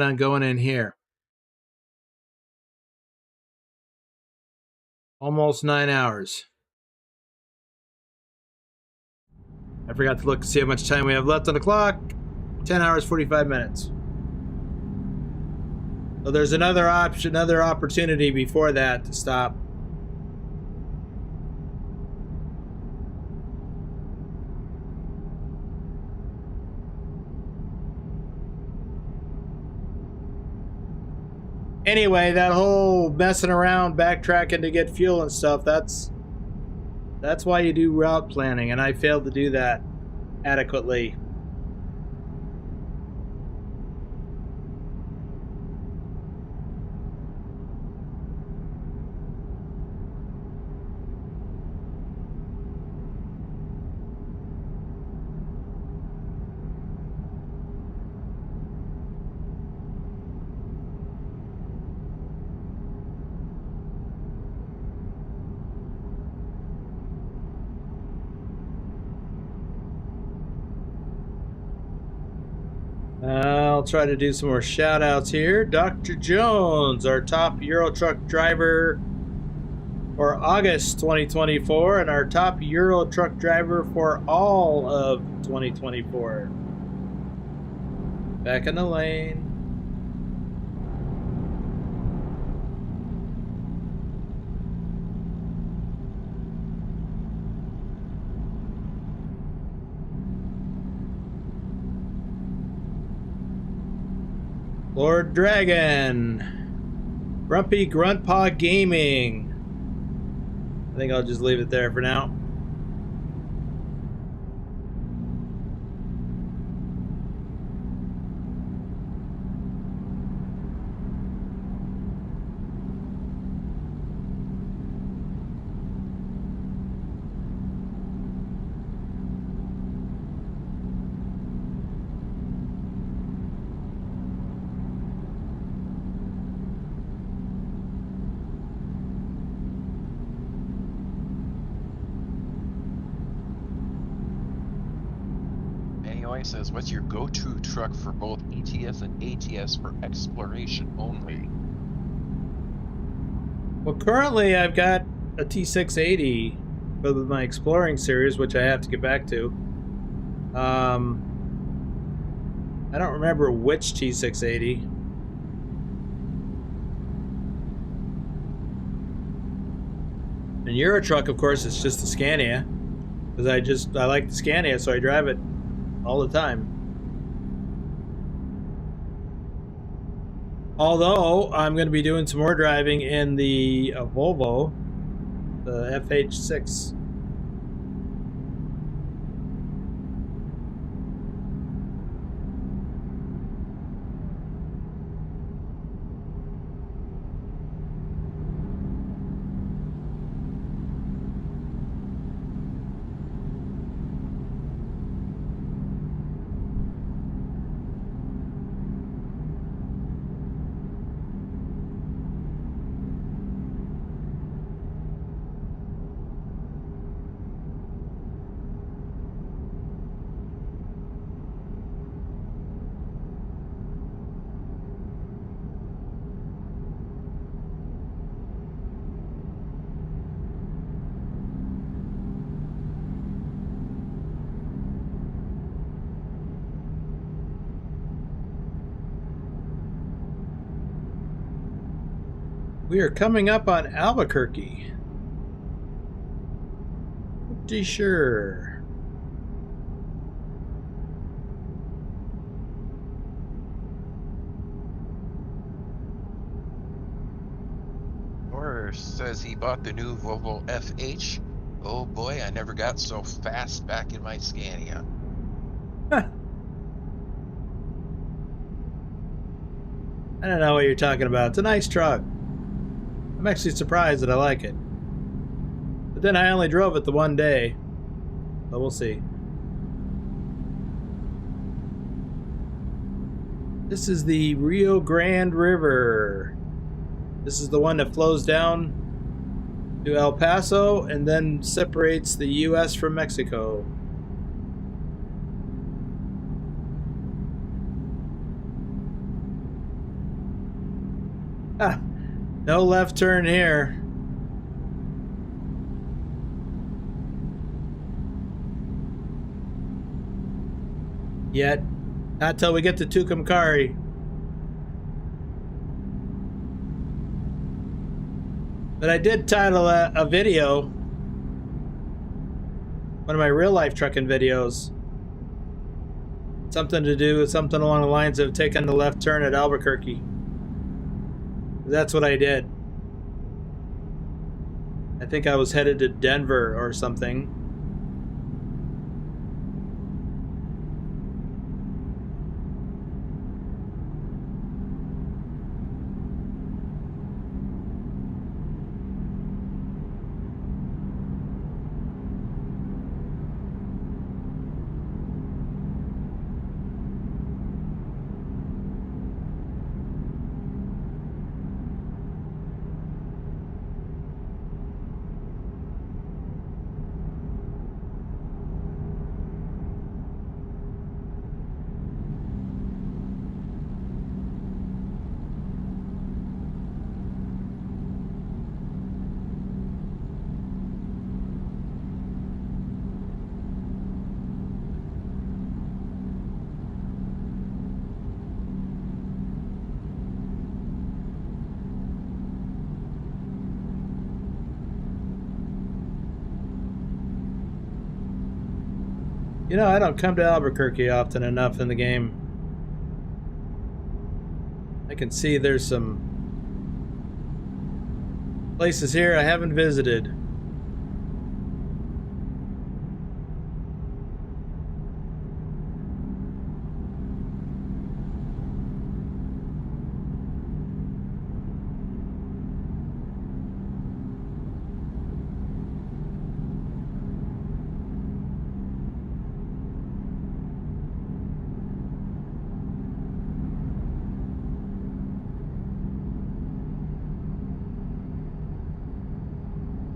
on going in here. Almost 9 hours. I forgot to look to see how much time we have left on the clock. 10 hours, 45 minutes. So there's another option, another opportunity before that to stop. Anyway, that whole messing around, backtracking to get fuel and stuff, that's why you do route planning, and I failed to do that adequately. I'll try to do some more shout outs here. Dr. Jones, our top Euro truck driver for August 2024, and our top Euro truck driver for all of 2024. Back in the lane. Lord Dragon. Grumpy Gruntpaw Gaming. I think I'll just leave it there for now. Says, what's your go-to truck for both ETS and ATS for exploration only? Well, currently I've got a T680 with my exploring series, which I have to get back to. I don't remember which T680. And your truck, of course, is just the Scania, because I like the Scania, so I drive it all the time. Although I'm going to be doing some more driving in the Volvo, the FH6. We are coming up on Albuquerque. Pretty sure. Or says he bought the new Volvo FH. Oh boy, I never got so fast back in my Scania. Huh. I don't know what you're talking about. It's a nice truck. I'm actually surprised that I like it. But then I only drove it the one day. So we'll see. This is the Rio Grande River. This is the one that flows down to El Paso and then separates the U.S. from Mexico. Ah, no left turn here. Yet, not till we get to Tucumcari. But I did title a video, one of my real life trucking videos, something to do with something along the lines of taking the left turn at Albuquerque. That's what I did. I think I was headed to Denver or something. You know, I don't come to Albuquerque often enough in the game. I can see there's some Places here I haven't visited.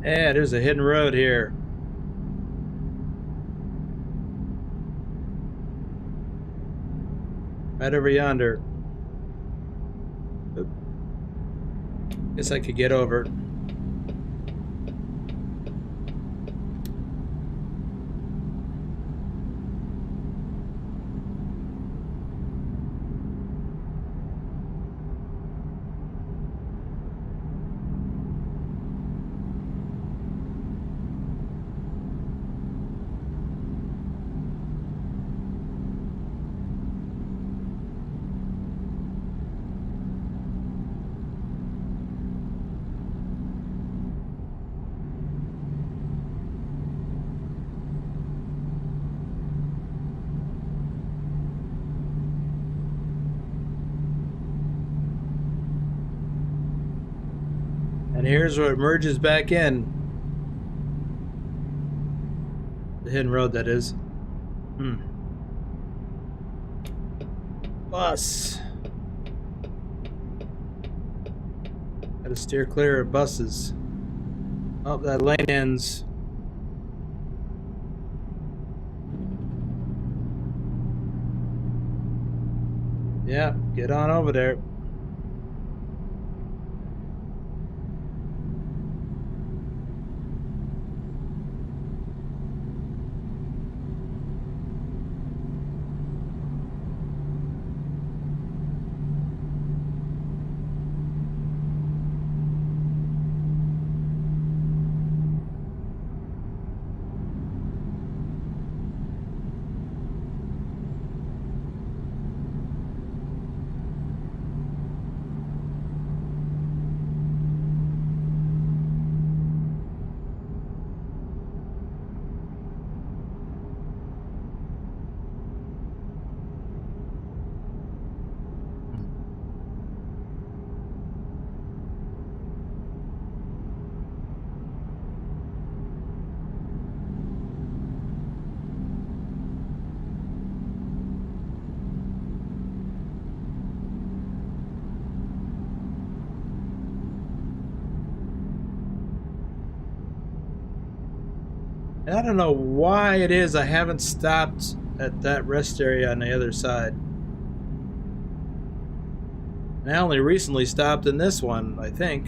Yeah, there's a hidden road here. Right over yonder. Oop. Guess I could get over. And here's where it merges back in. The hidden road, that is. Bus. Gotta steer clear of buses. Oh, that lane ends. Yeah, get on over there. And I don't know why it is I haven't stopped at that rest area on the other side. And I only recently stopped in this one, I think.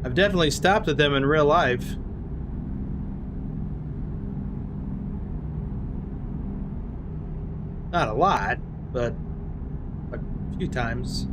I've definitely stopped at them in real life. Not a lot, but a few times.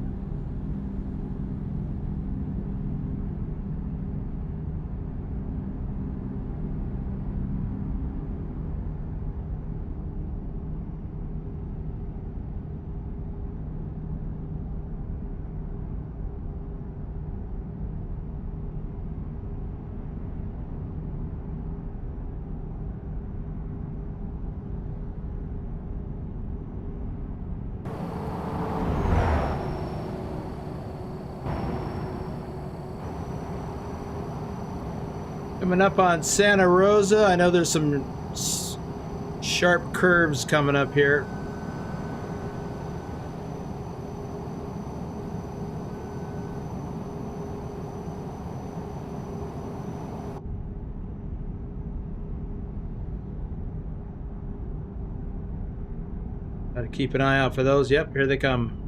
Coming up on Santa Rosa, I know there's some sharp curves coming up here. Gotta keep an eye out for those. Yep, here they come.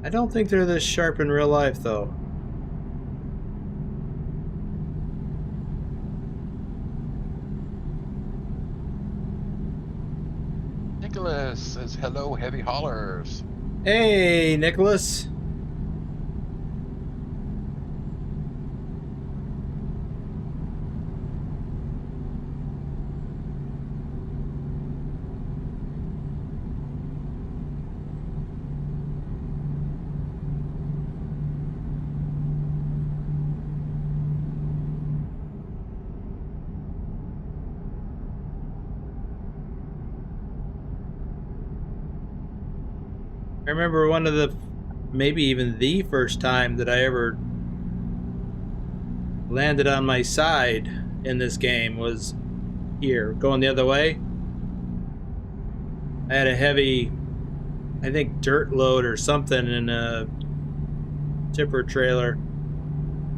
I don't think they're this sharp in real life, though. Nicholas says, hello, heavy haulers. Hey, Nicholas. I remember one of the, maybe even the first time that I ever landed on my side in this game was here, going the other way. I had a heavy, I think, dirt load or something in a tipper trailer,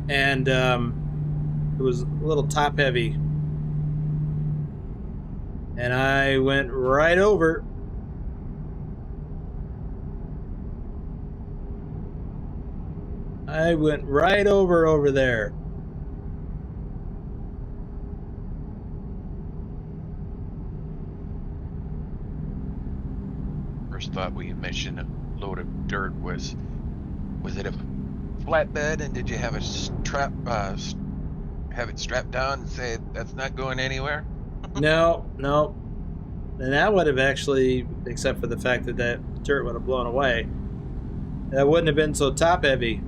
and it was a little top heavy, and I went right over. I went right over there. First thought we mentioned a load of dirt was it a flatbed, and did you have a strap have it strapped down and say that's not going anywhere? No, and that would have actually, except for the fact that that dirt would have blown away, that wouldn't have been so top heavy.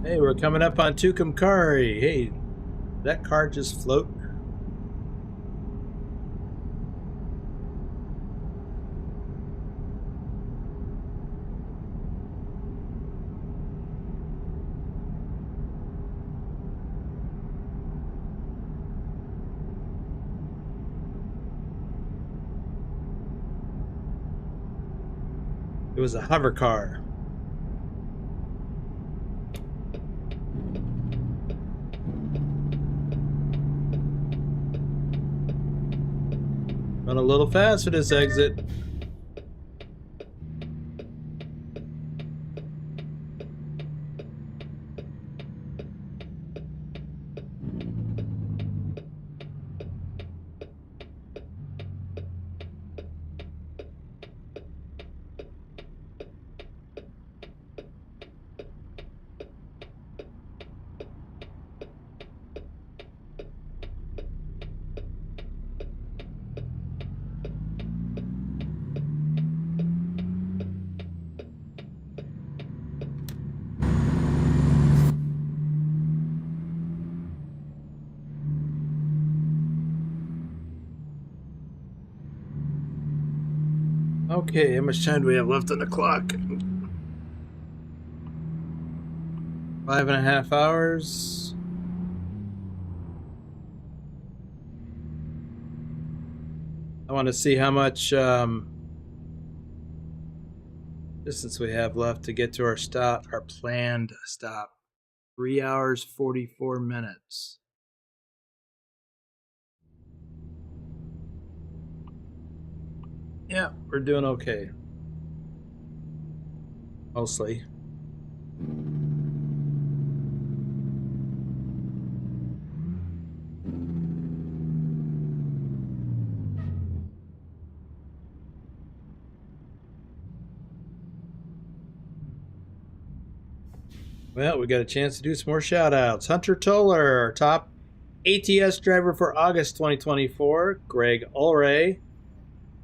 Hey, we're coming up on Tucumcari. Hey, did that car just float? It was a hover car. Run a little fast for this exit. Okay, how much time do we have left on the clock? 5.5 hours. I want to see how much distance we have left to get to our stop, our planned stop. 3 hours, 44 minutes. Yeah, we're doing okay. Mostly. Well, we got a chance to do some more shout outs. Hunter Toller, our top ATS driver for August 2024. Greg Ulray.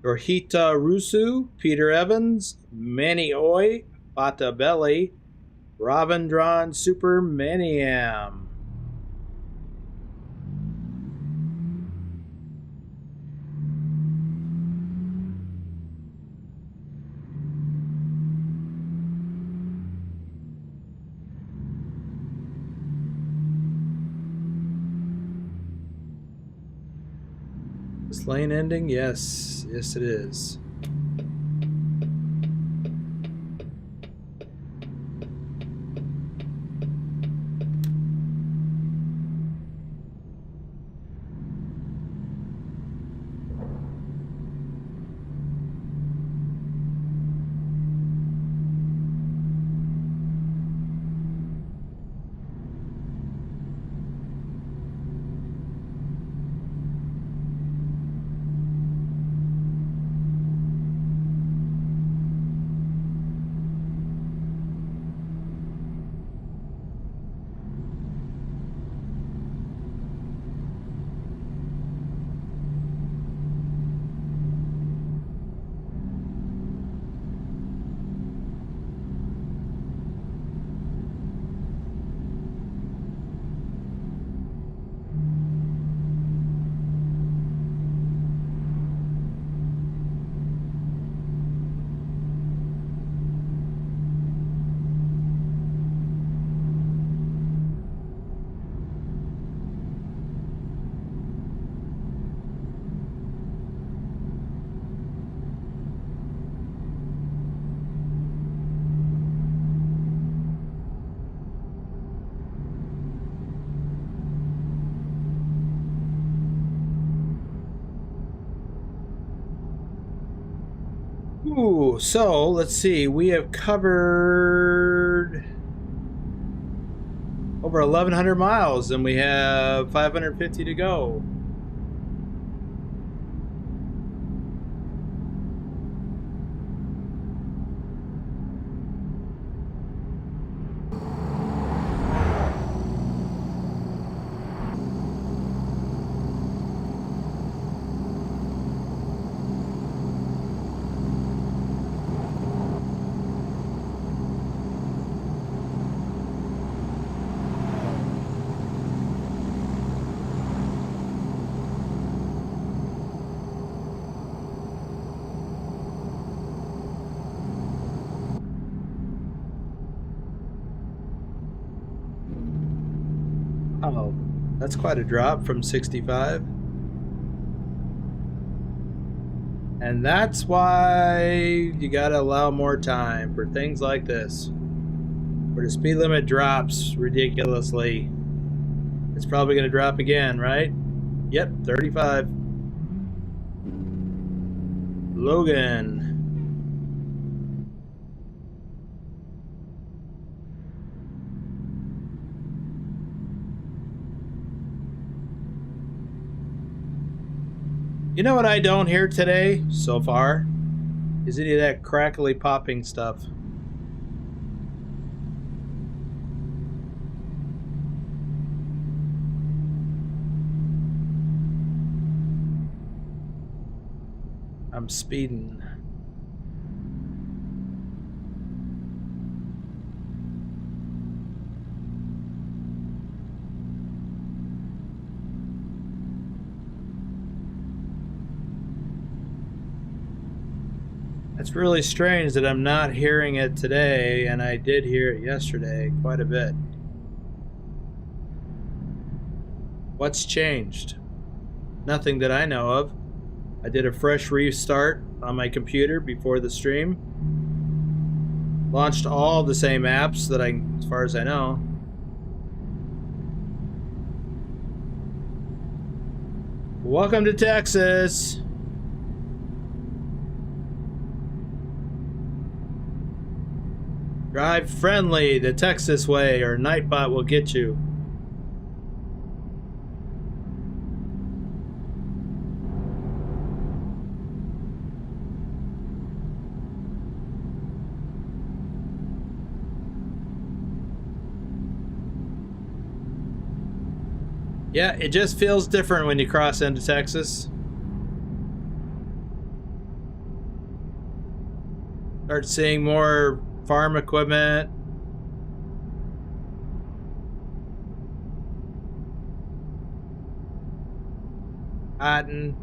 Rohita Rusu. Peter Evans. Manny Oy. Bata Belly. Ravindran Supermaniam. This lane ending? Yes. Yes, it is. Whew, so let's see. We have covered over 1,100 miles and we have 550 to go. Oh, that's quite a drop from 65. And that's why you gotta allow more time for things like this, where the speed limit drops ridiculously. It's probably gonna drop again, right? Yep, 35. Logan. You know what I don't hear today so far? Is any of that crackly popping stuff. I'm speeding. It's really strange that I'm not hearing it today, and I did hear it yesterday quite a bit. What's changed? Nothing that I know of. I did a fresh restart on my computer before the stream. Launched all the same apps that as far as I know. Welcome to Texas. Drive friendly the Texas way or Nightbot will get you. Yeah, it just feels different when you cross into Texas. Start seeing more farm equipment. Addon.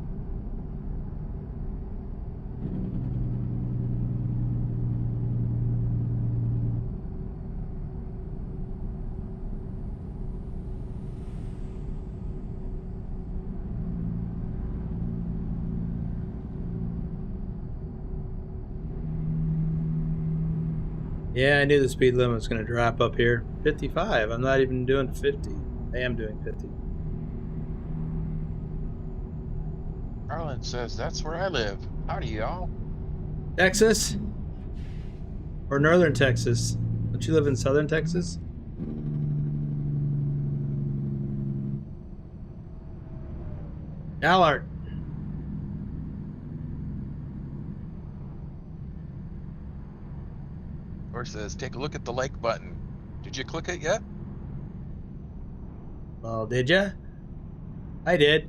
Yeah, I knew the speed limit was going to drop up here. 55. I'm not even doing 50. I am doing 50. Arlen says, that's where I live. Howdy, y'all. Texas? Or northern Texas? Don't you live in southern Texas? Allard. Or says, take a look at the like button. Did you click it yet? Well, did ya? I did.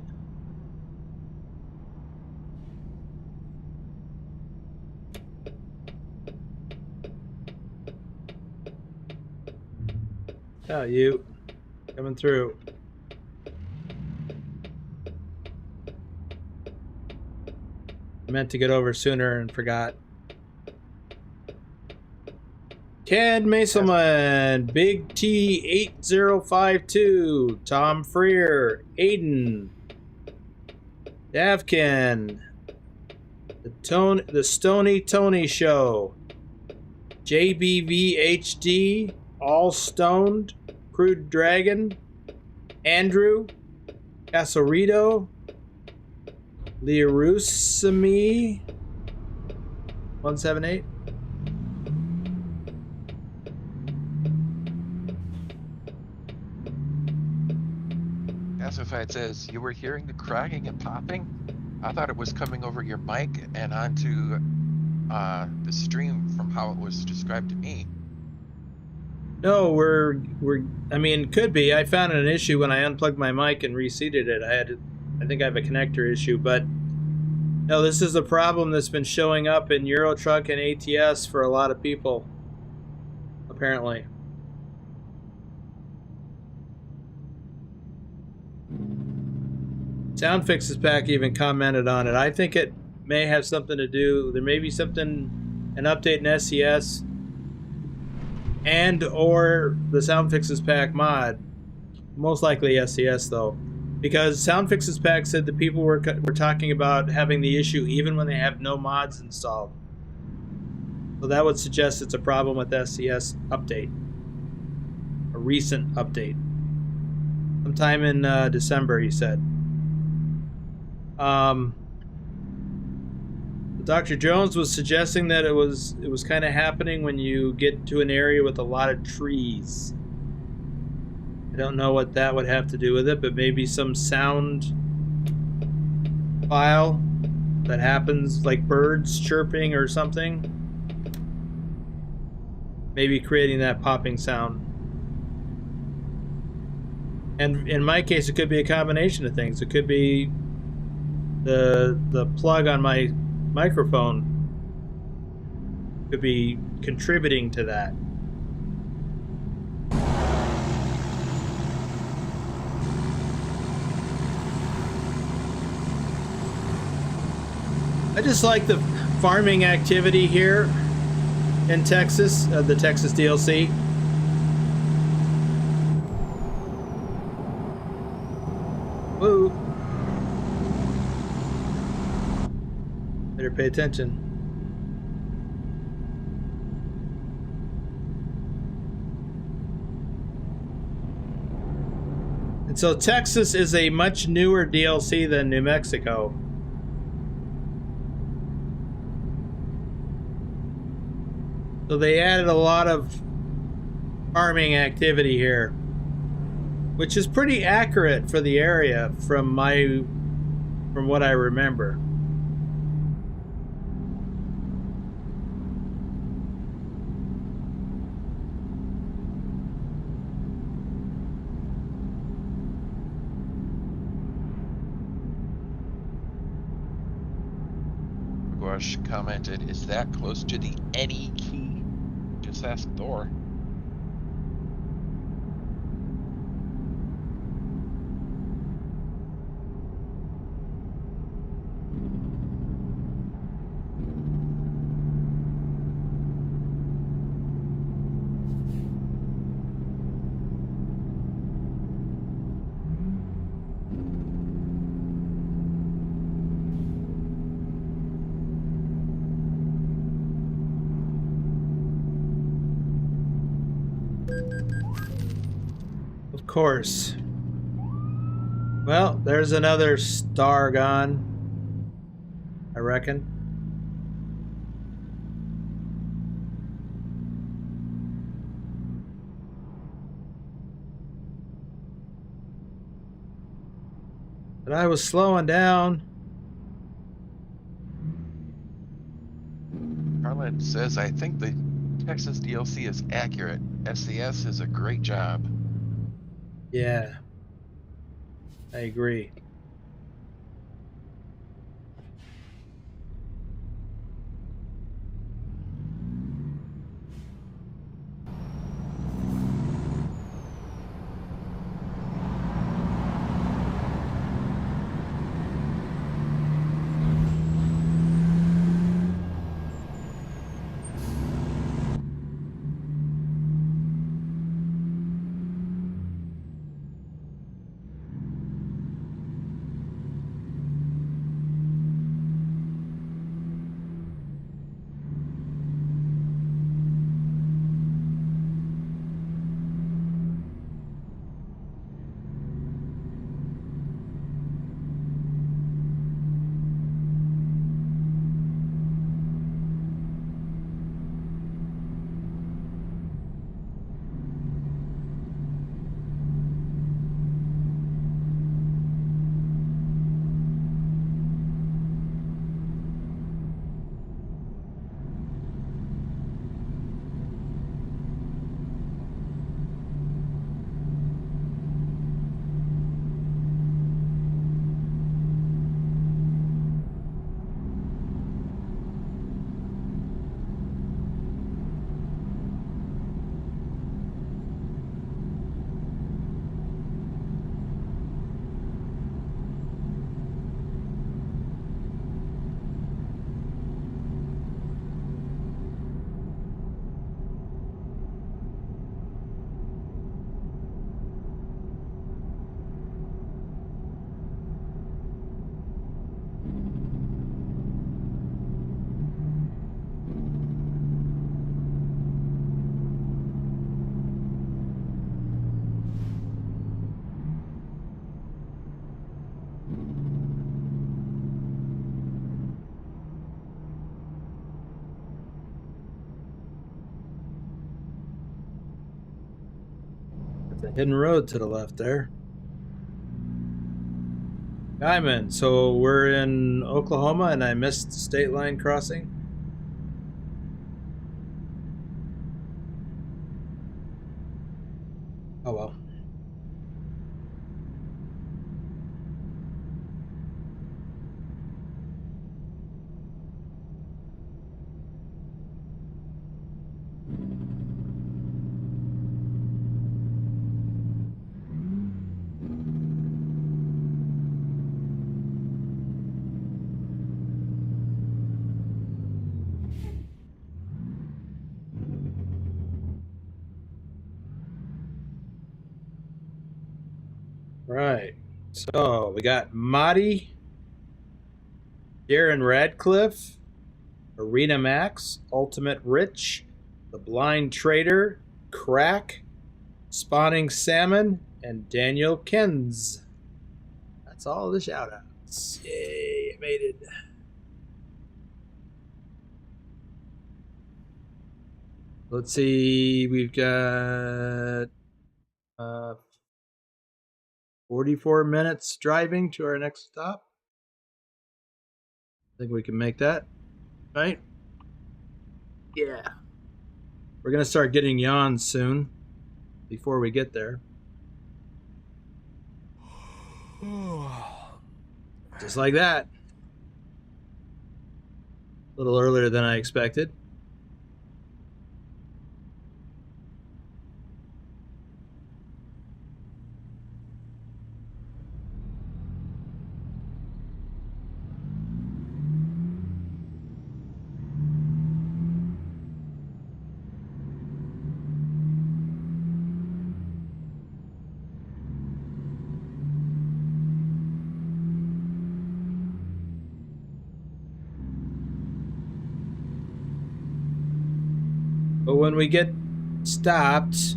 Oh, you coming through. I meant to get over sooner and forgot. Ken Maselman, Big T 8052, Tom Freer, Addon, Davkin, the Stony Tony Show, JBVHD, All Stoned, Crude Dragon, Andrew, Casorito, Learusami, 178. Classified says, you were hearing the cracking and popping? I thought it was coming over your mic and onto the stream from how it was described to me. No, I mean, could be. I found an issue when I unplugged my mic and reseated it. I think I have a connector issue, but no, this is a problem that's been showing up in Euro Truck and ATS for a lot of people, apparently. Sound Fixes Pack even commented on it. I think it may have something to do. There may be something, an update in SES and or the Sound Fixes Pack mod. Most likely SES though, because Sound Fixes Pack said that people were talking about having the issue even when they have no mods installed. So that would suggest it's a problem with SES update, a recent update, sometime in December, he said. Dr. Jones was suggesting that it was kind of happening when you get to an area with a lot of trees. I don't know what that would have to do with it, but maybe some sound file that happens, like birds chirping or something, maybe creating that popping sound. And in my case, it could be a combination of things. It could be the plug on my microphone could be contributing to that. I just like the farming activity here in Texas, the Texas DLC. Whoa. Better pay attention. And so Texas is a much newer DLC than New Mexico. So they added a lot of farming activity here, which is pretty accurate for the area from what I remember. Guash commented, is that close to the any key? Just ask Thor. Of course. Well, there's another star gone, I reckon. But I was slowing down. Harlan says, I think the Texas DLC is accurate. SES is a great job. Yeah, I agree. It's a hidden road to the left there. Diamond, so we're in Oklahoma and I missed the state line crossing. Oh well. Right. So we got Marty, Darren Radcliffe, Arena Max, Ultimate Rich, The Blind Trader, Crack, Spawning Salmon, and Daniel Kenz. That's all the shout outs. Yay, I made it. Let's see, we've got 44 minutes driving to our next stop. I think we can make that, right? Yeah. We're going to start getting yawns soon before we get there. Just like that. A little earlier than I expected. But when we get stopped,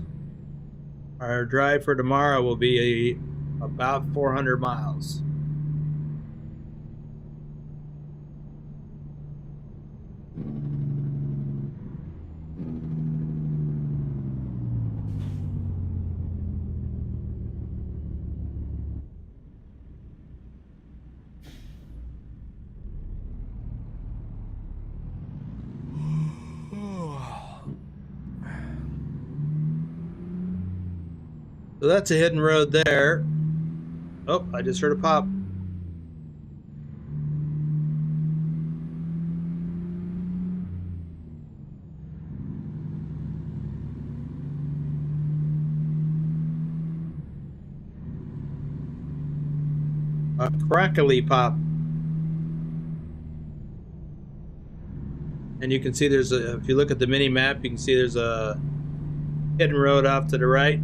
our drive for tomorrow will be about 400 miles. So that's a hidden road there. Oh, I just heard a pop. A crackly pop. And you can see there's a, if you look at the mini map, you can see there's a hidden road off to the right.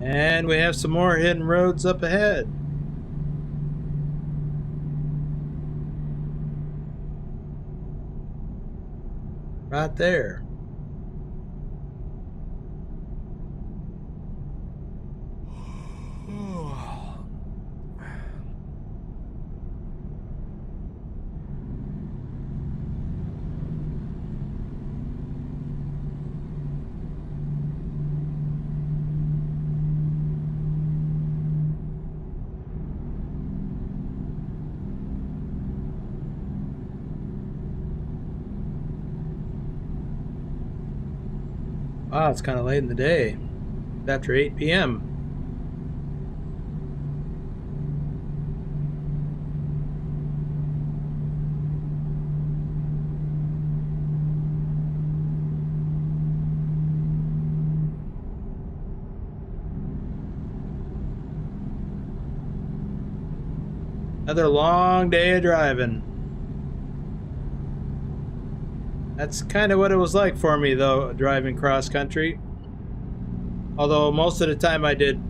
And we have some more hidden roads up ahead. Right there. Wow, it's kind of late in the day. It's after 8 p.m. Another long day of driving. That's kind of what it was like for me, though, driving cross country. Although most of the time I did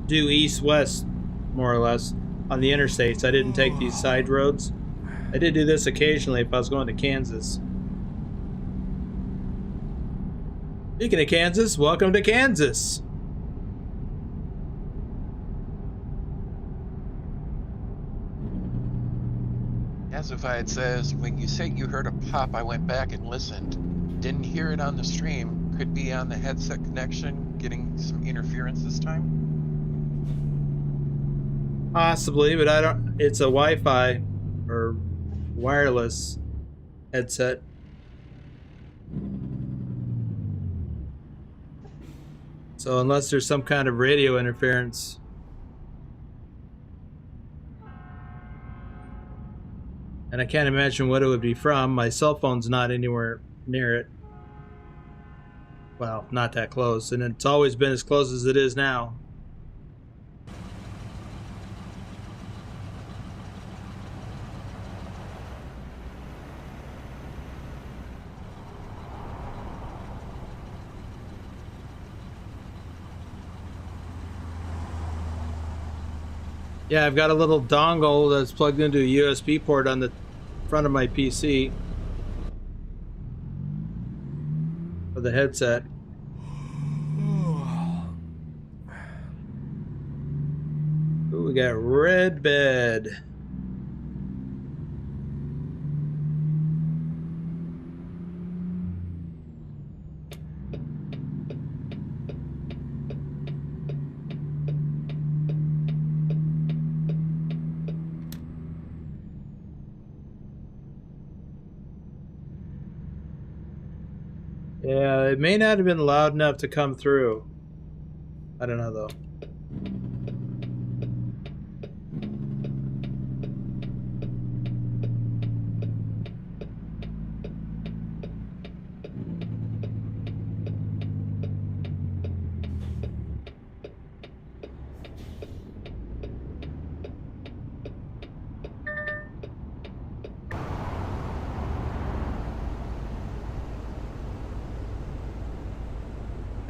do east-west, more or less, on the interstates. I didn't take these side roads. I did do this occasionally if I was going to Kansas. Speaking of Kansas, welcome to Kansas. Gasified says, when you say you heard a pop, I went back and listened. Didn't hear it on the stream. Could be on the headset connection, getting some interference this time. Possibly, but I don't. It's a Wi-Fi or wireless headset. So unless there's some kind of radio interference. And I can't imagine what it would be from. My cell phone's not anywhere near it. Well, not that close. And it's always been as close as it is now. Yeah, I've got a little dongle that's plugged into a USB port on the front of my PC for the headset. Ooh, we got red bed. Yeah, it may not have been loud enough to come through. I don't know though.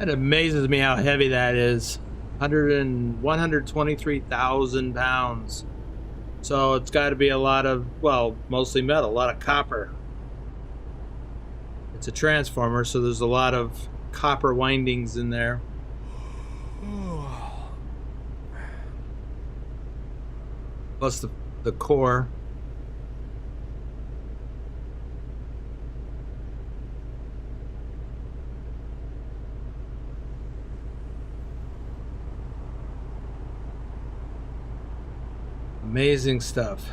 It amazes me how heavy that is. 123,000 pounds. So it's got to be a lot of, well, mostly metal, a lot of copper. It's a transformer, so there's a lot of copper windings in there. Plus the core. Amazing stuff.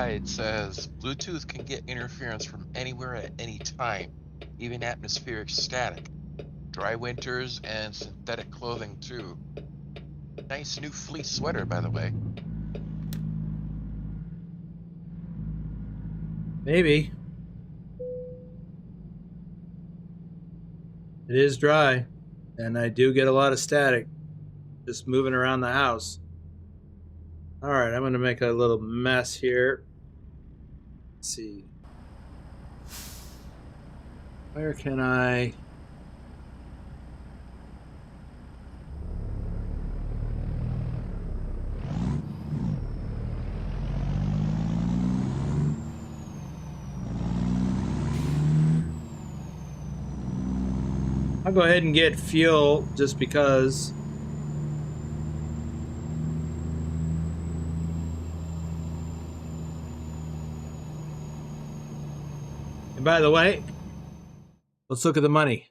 It says Bluetooth can get interference from anywhere at any time, even atmospheric static. Dry winters and synthetic clothing too. Nice new fleece sweater, by the way. Maybe. It is dry, and I do get a lot of static just moving around the house. All right, I'm going to make a little mess here. Let's see. Where can I... I'll go ahead and get fuel just because. And by the way, let's look at the money.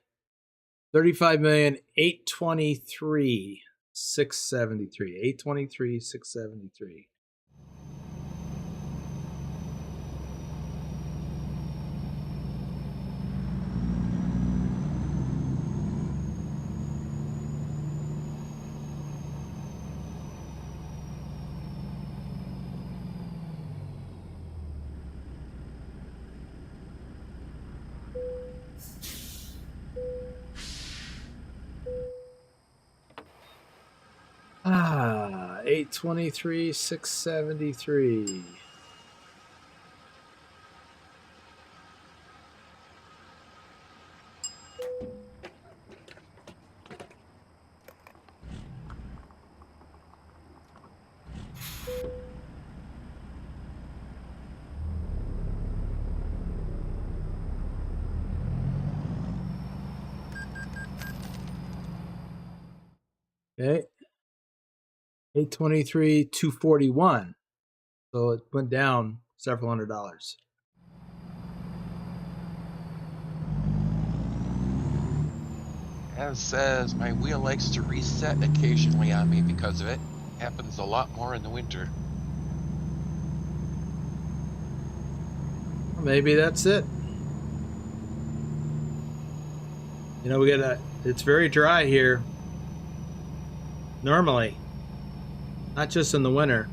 35,823,673. 823,673. 823, 673. Okay. 823, 241. So it went down several $100s. As says, my wheel likes to reset occasionally on me because of it. Happens a lot more in the winter. Maybe that's it. You know, it's very dry here. Normally. Not just in the winter.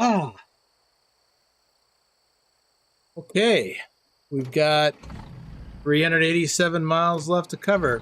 Ah. Okay. We've got 387 miles left to cover.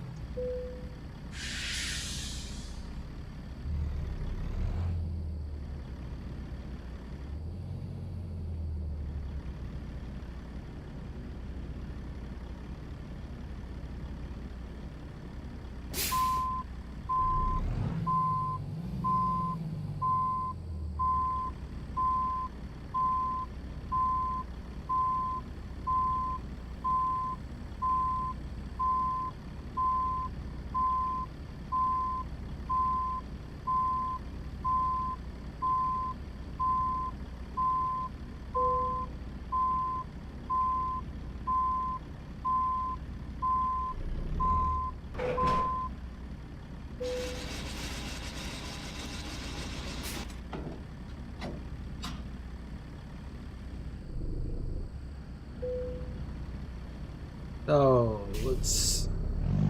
So let's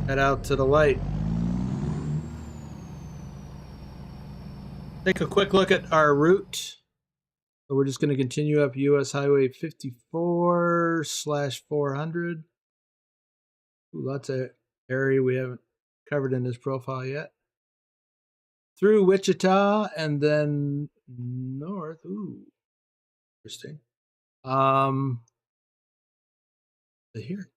head out to the light. Take a quick look at our route. So we're just going to continue up US Highway 54/400. Lots of area we haven't covered in this profile yet. Through Wichita and then north. Ooh, interesting. To here.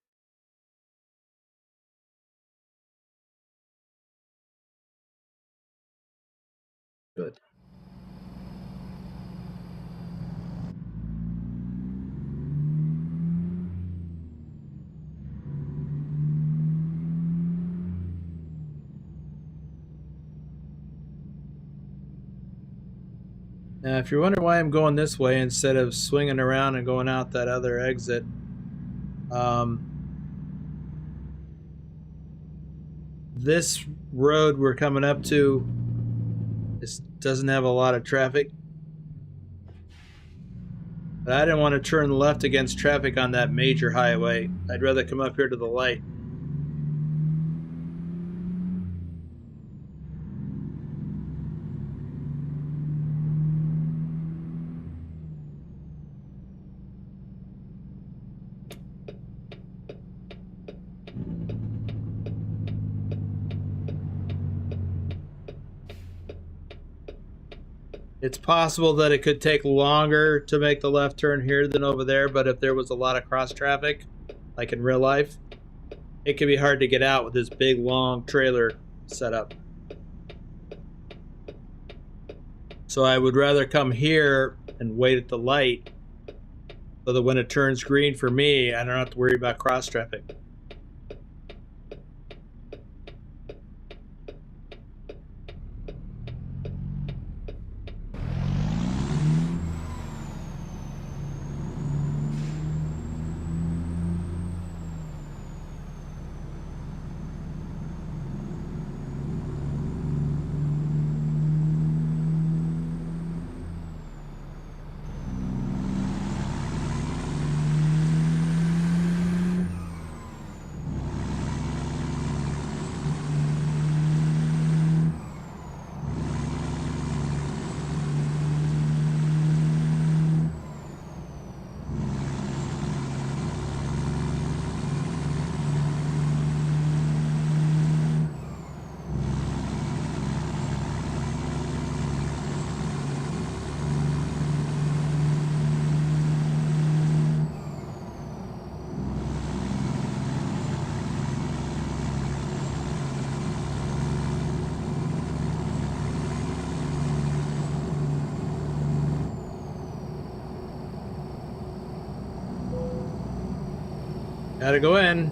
Good. Now, if you're wondering why I'm going this way instead of swinging around and going out that other exit, this road we're coming up to doesn't have a lot of traffic. But I didn't want to turn left against traffic on that major highway. I'd rather come up here to the light. It's possible that it could take longer to make the left turn here than over there, but if there was a lot of cross traffic, like in real life, it could be hard to get out with this big, long trailer setup. So I would rather come here and wait at the light so that when it turns green for me, I don't have to worry about cross traffic. Gotta go in.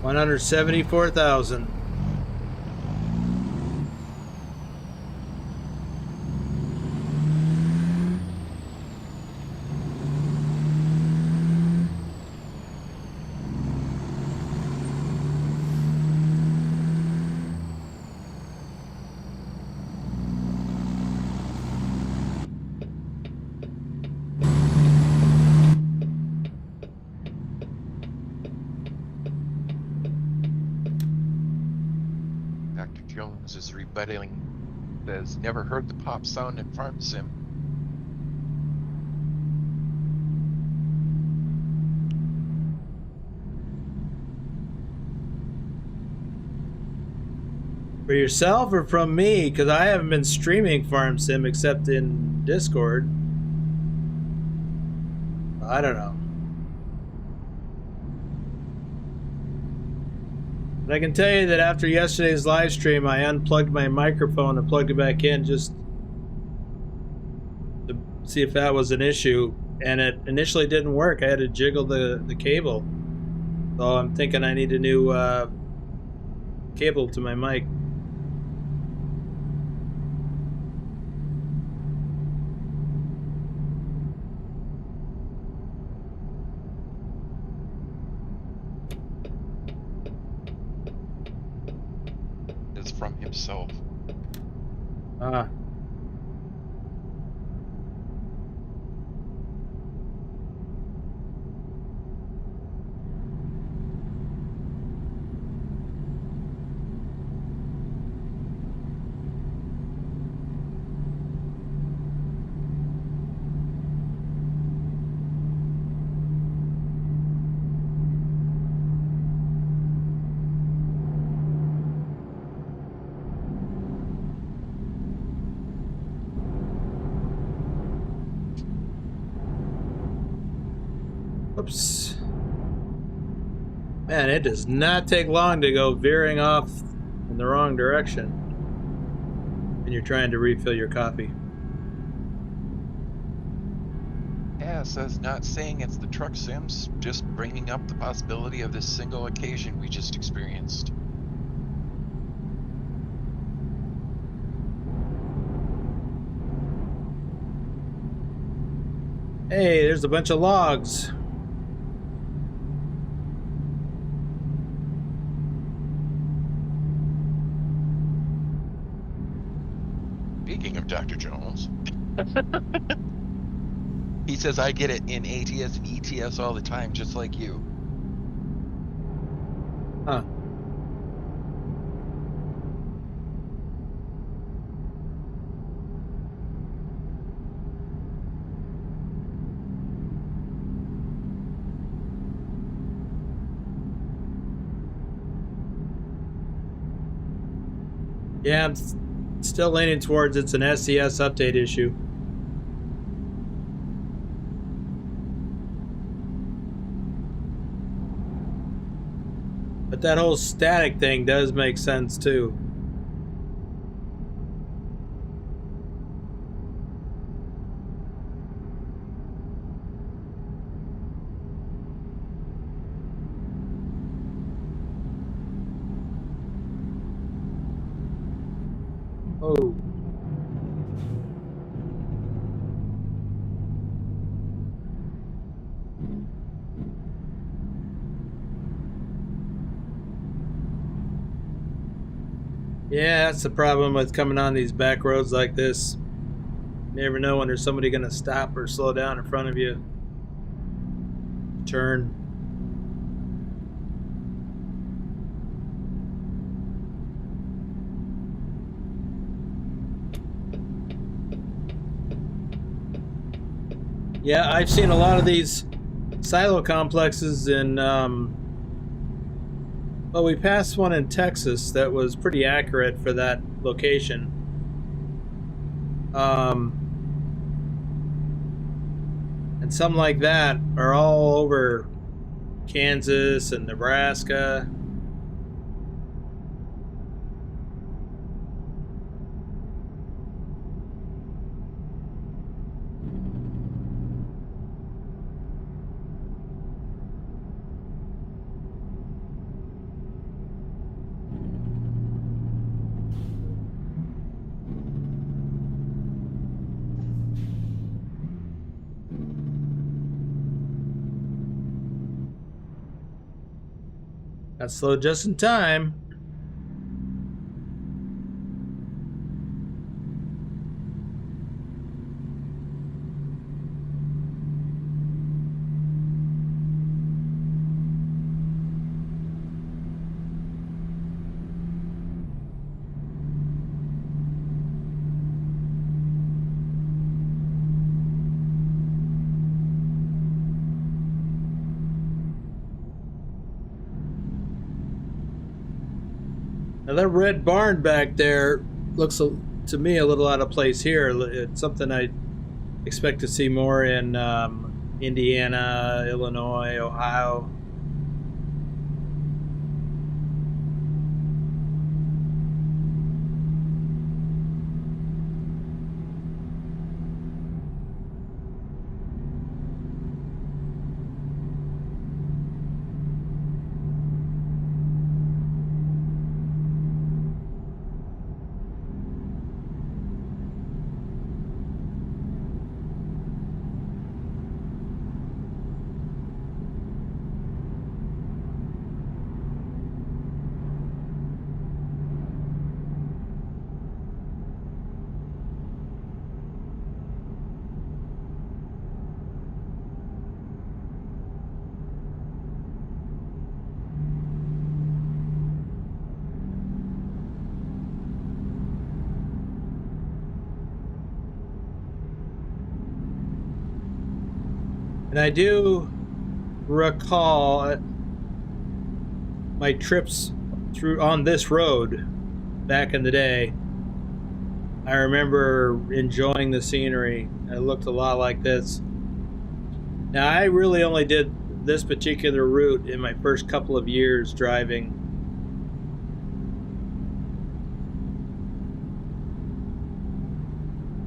$174,000. Dr. Jones is rebutting. Says never heard the pop sound in Farm Sim. For yourself or from me? Because I haven't been streaming Farm Sim except in Discord. I don't know. But I can tell you that after yesterday's live stream, I unplugged my microphone and plugged it back in just to see if that was an issue. And it initially didn't work. I had to jiggle the cable. So I'm thinking I need a new cable to my mic. It's from himself. Ah. Oops. Man, it does not take long to go veering off in the wrong direction when you're trying to refill your coffee. Yeah, says not saying it's the truck sims, just bringing up the possibility of this single occasion we just experienced. Hey, there's a bunch of logs. Dr. Jones. He says I get it in ATS and ETS all the time, just like you. Huh. Yeah, I'm still leaning towards it's an SCS update issue. But that whole static thing does make sense too. Oh. Yeah, that's the problem with coming on these back roads like this. You never know when there's somebody going to stop or slow down in front of you. Turn. Yeah, I've seen a lot of these silo complexes in, well, we passed one in Texas that was pretty accurate for that location. And some like that are all over Kansas and Nebraska. Got slowed just in time. Now that red barn back there looks to me a little out of place here. It's something I expect to see more in Indiana, Illinois, Ohio. And I do recall my trips through on this road back in the day. I remember enjoying the scenery. It looked a lot like this. Now, I really only did this particular route in my first couple of years driving.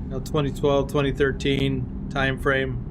You know, 2012, 2013 time frame.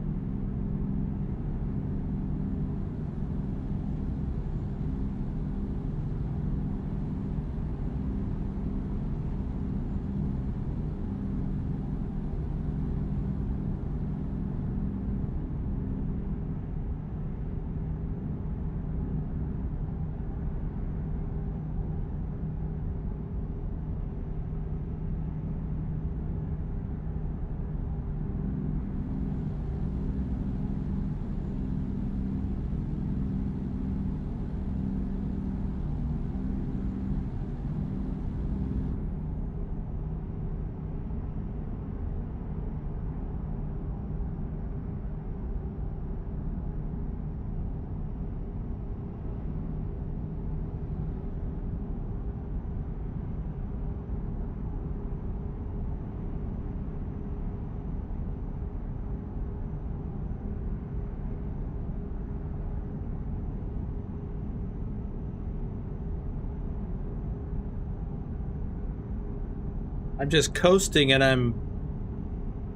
I'm just coasting and I'm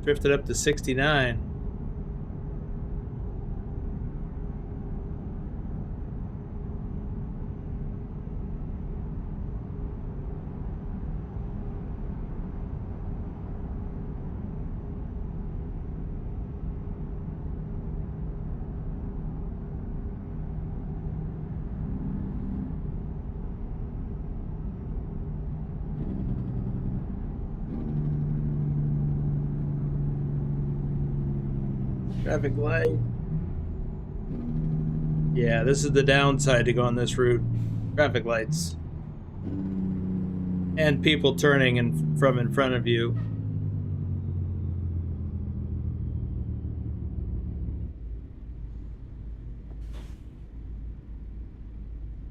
drifted up to 69. Traffic light. Yeah, this is the downside to go on this route. Traffic lights. And people turning from in front of you.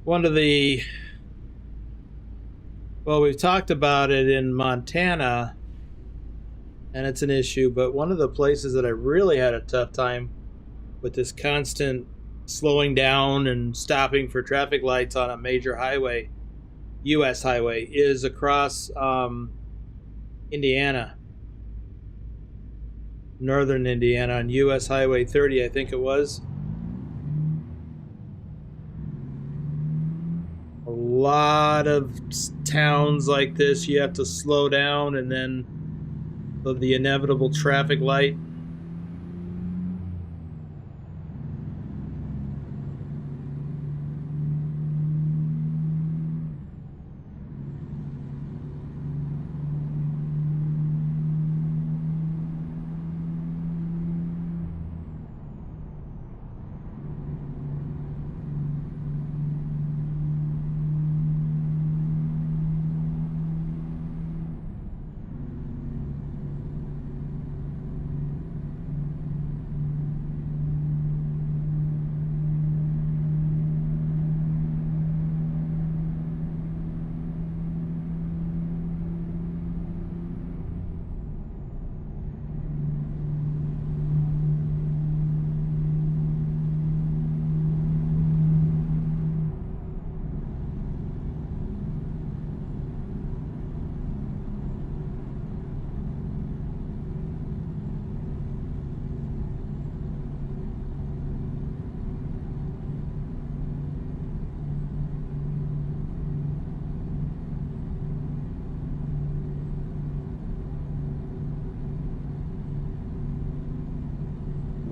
One of the... Well, we've talked about it in Montana, and it's an issue, but one of the places that I really had a tough time with this constant slowing down and stopping for traffic lights on a major highway, U.S. highway, is across Indiana, northern Indiana, on U.S. Highway 30, I think it was. A lot of towns like this, you have to slow down, and then the inevitable traffic light.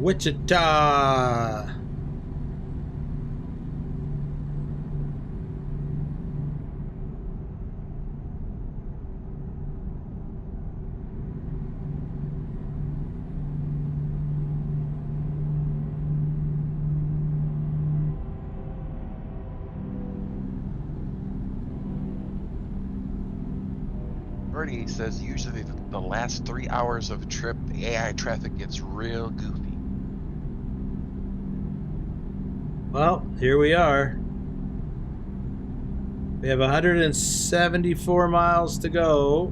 Wichita. Bernie says usually the last 3 hours of a trip, the AI traffic gets real goofy. Well, here we are. We have 174 miles to go.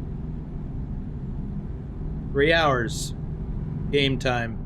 3 hours. Game time.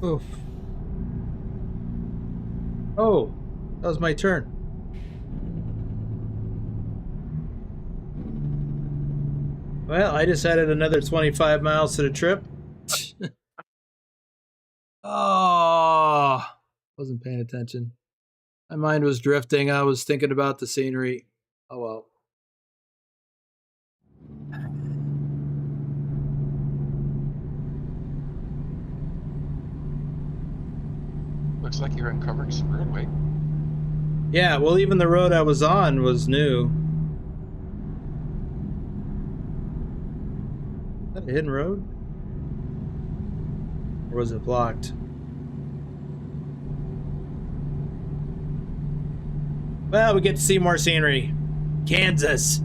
Oof. Oh, that was my turn. Well, I just added another 25 miles to the trip. Oh, wasn't paying attention. My mind was drifting. I was thinking about the scenery. Oh well. Looks like you're uncovering some roadway. Yeah, well, even the road I was on was new. Is that a hidden road? Or was it blocked? Well, we get to see more scenery. Kansas.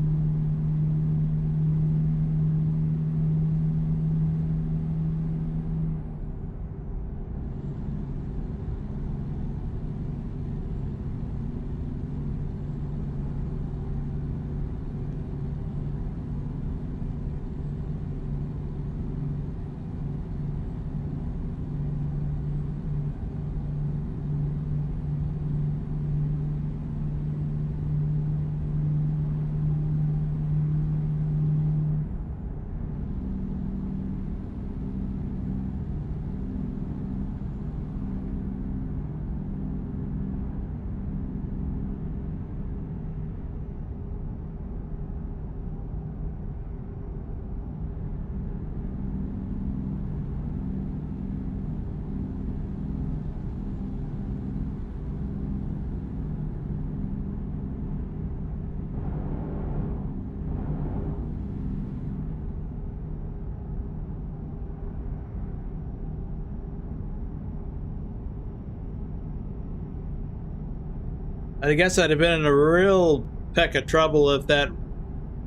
I guess I'd have been in a real peck of trouble if there'd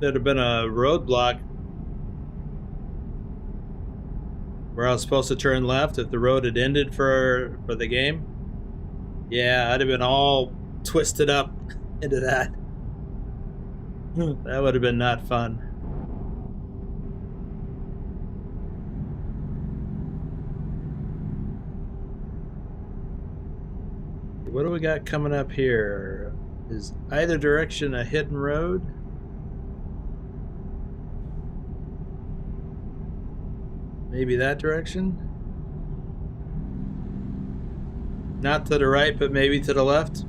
have been a roadblock where I was supposed to turn left. If the road had ended for the game, yeah, I'd have been all twisted up into that. That would have been not fun. What do we got coming up here? Is either direction a hidden road? Maybe that direction? Not to the right, but maybe to the left?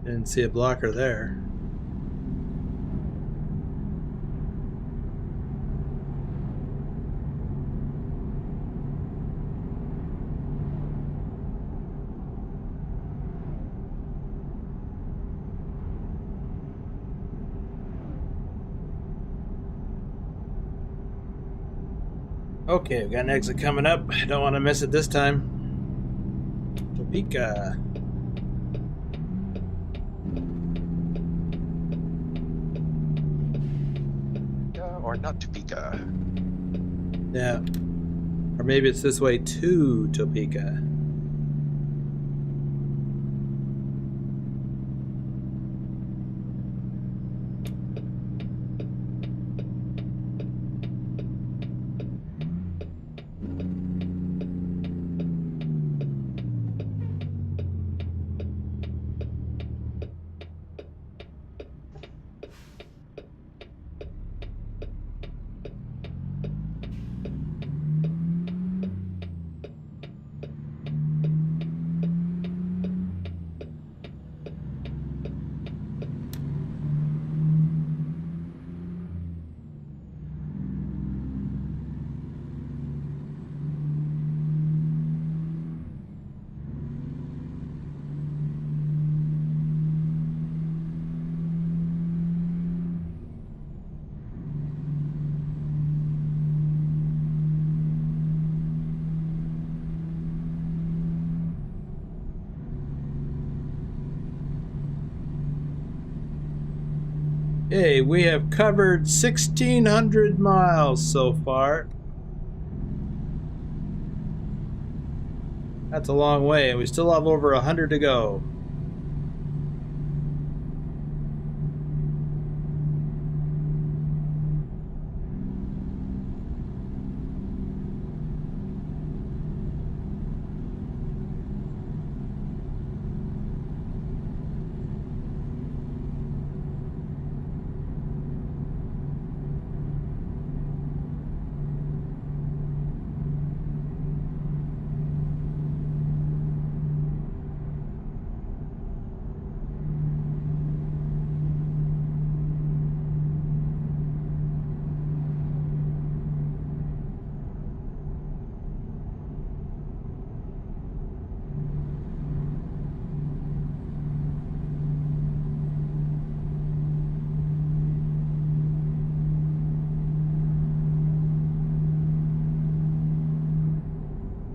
Didn't see a blocker there. Okay, we've got an exit coming up. I don't want to miss it this time. Topeka. Or not Topeka. Yeah. Or maybe it's this way to Topeka. Okay, we have covered 1,600 miles so far. That's a long way, and we still have over 100 to go.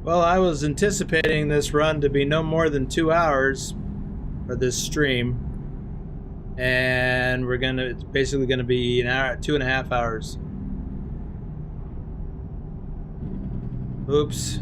Well, I was anticipating this run to be no more than 2 hours for this stream, and it's basically gonna be an hour, 2.5 hours. Oops.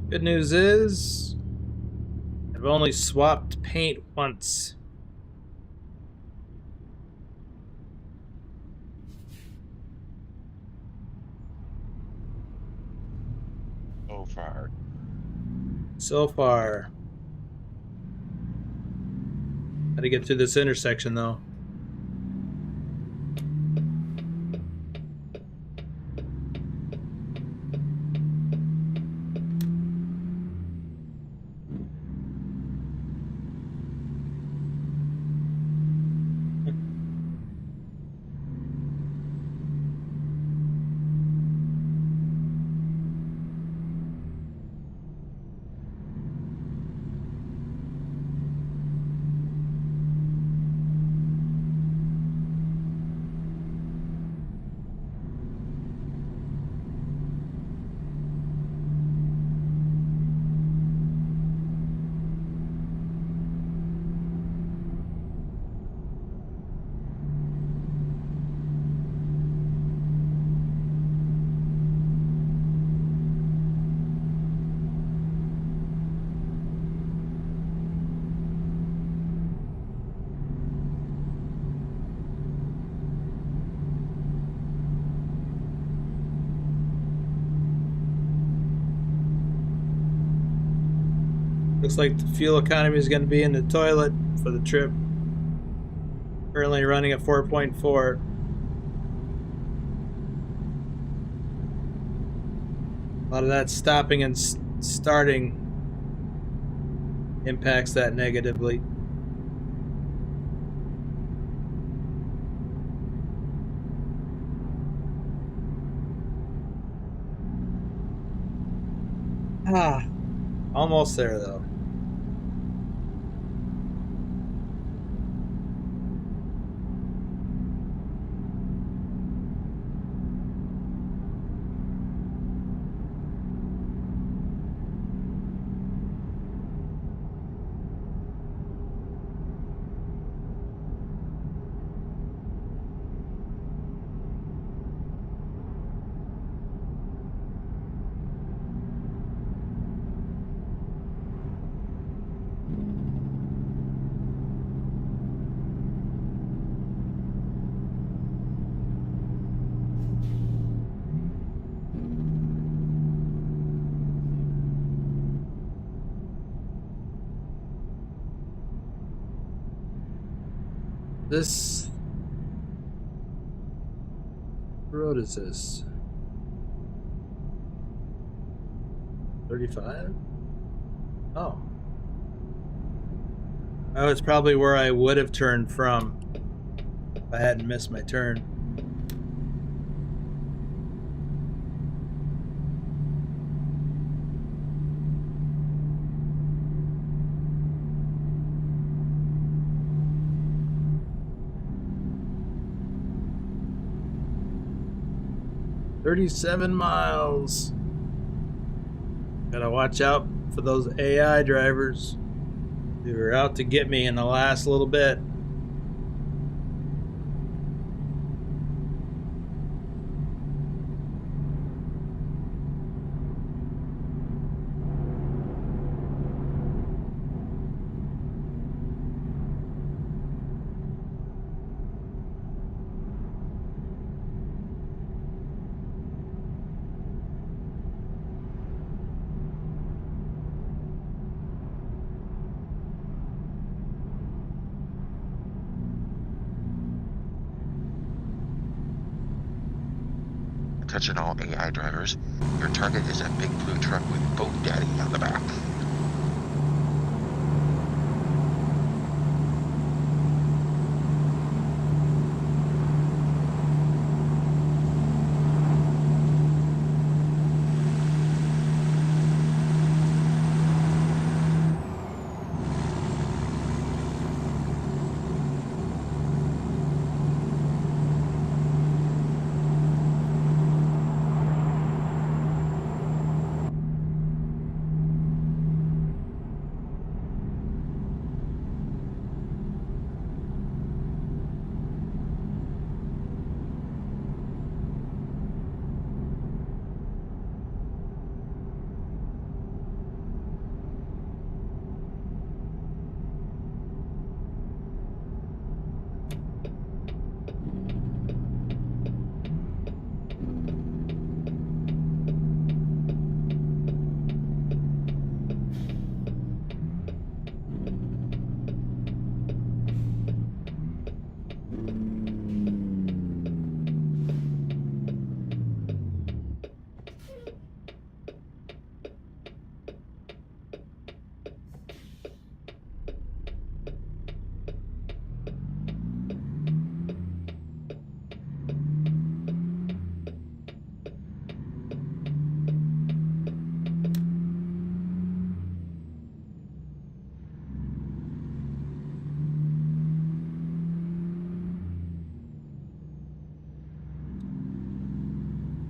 Good news is, I've only swapped paint once. So far. So far. How to get through this intersection, though. Looks like the fuel economy is going to be in the toilet for the trip. Currently running at 4.4. A lot of that stopping and starting impacts that negatively. Almost there though. This road is this? 35? Oh. Oh, it's probably where I would have turned from. I hadn't missed my turn. "37 miles. Gotta watch out for those AI drivers who are out to get me in the last little bit." Attention all AI drivers, your target is a big blue truck with Boat Daddy on the back.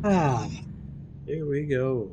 Ah, here we go.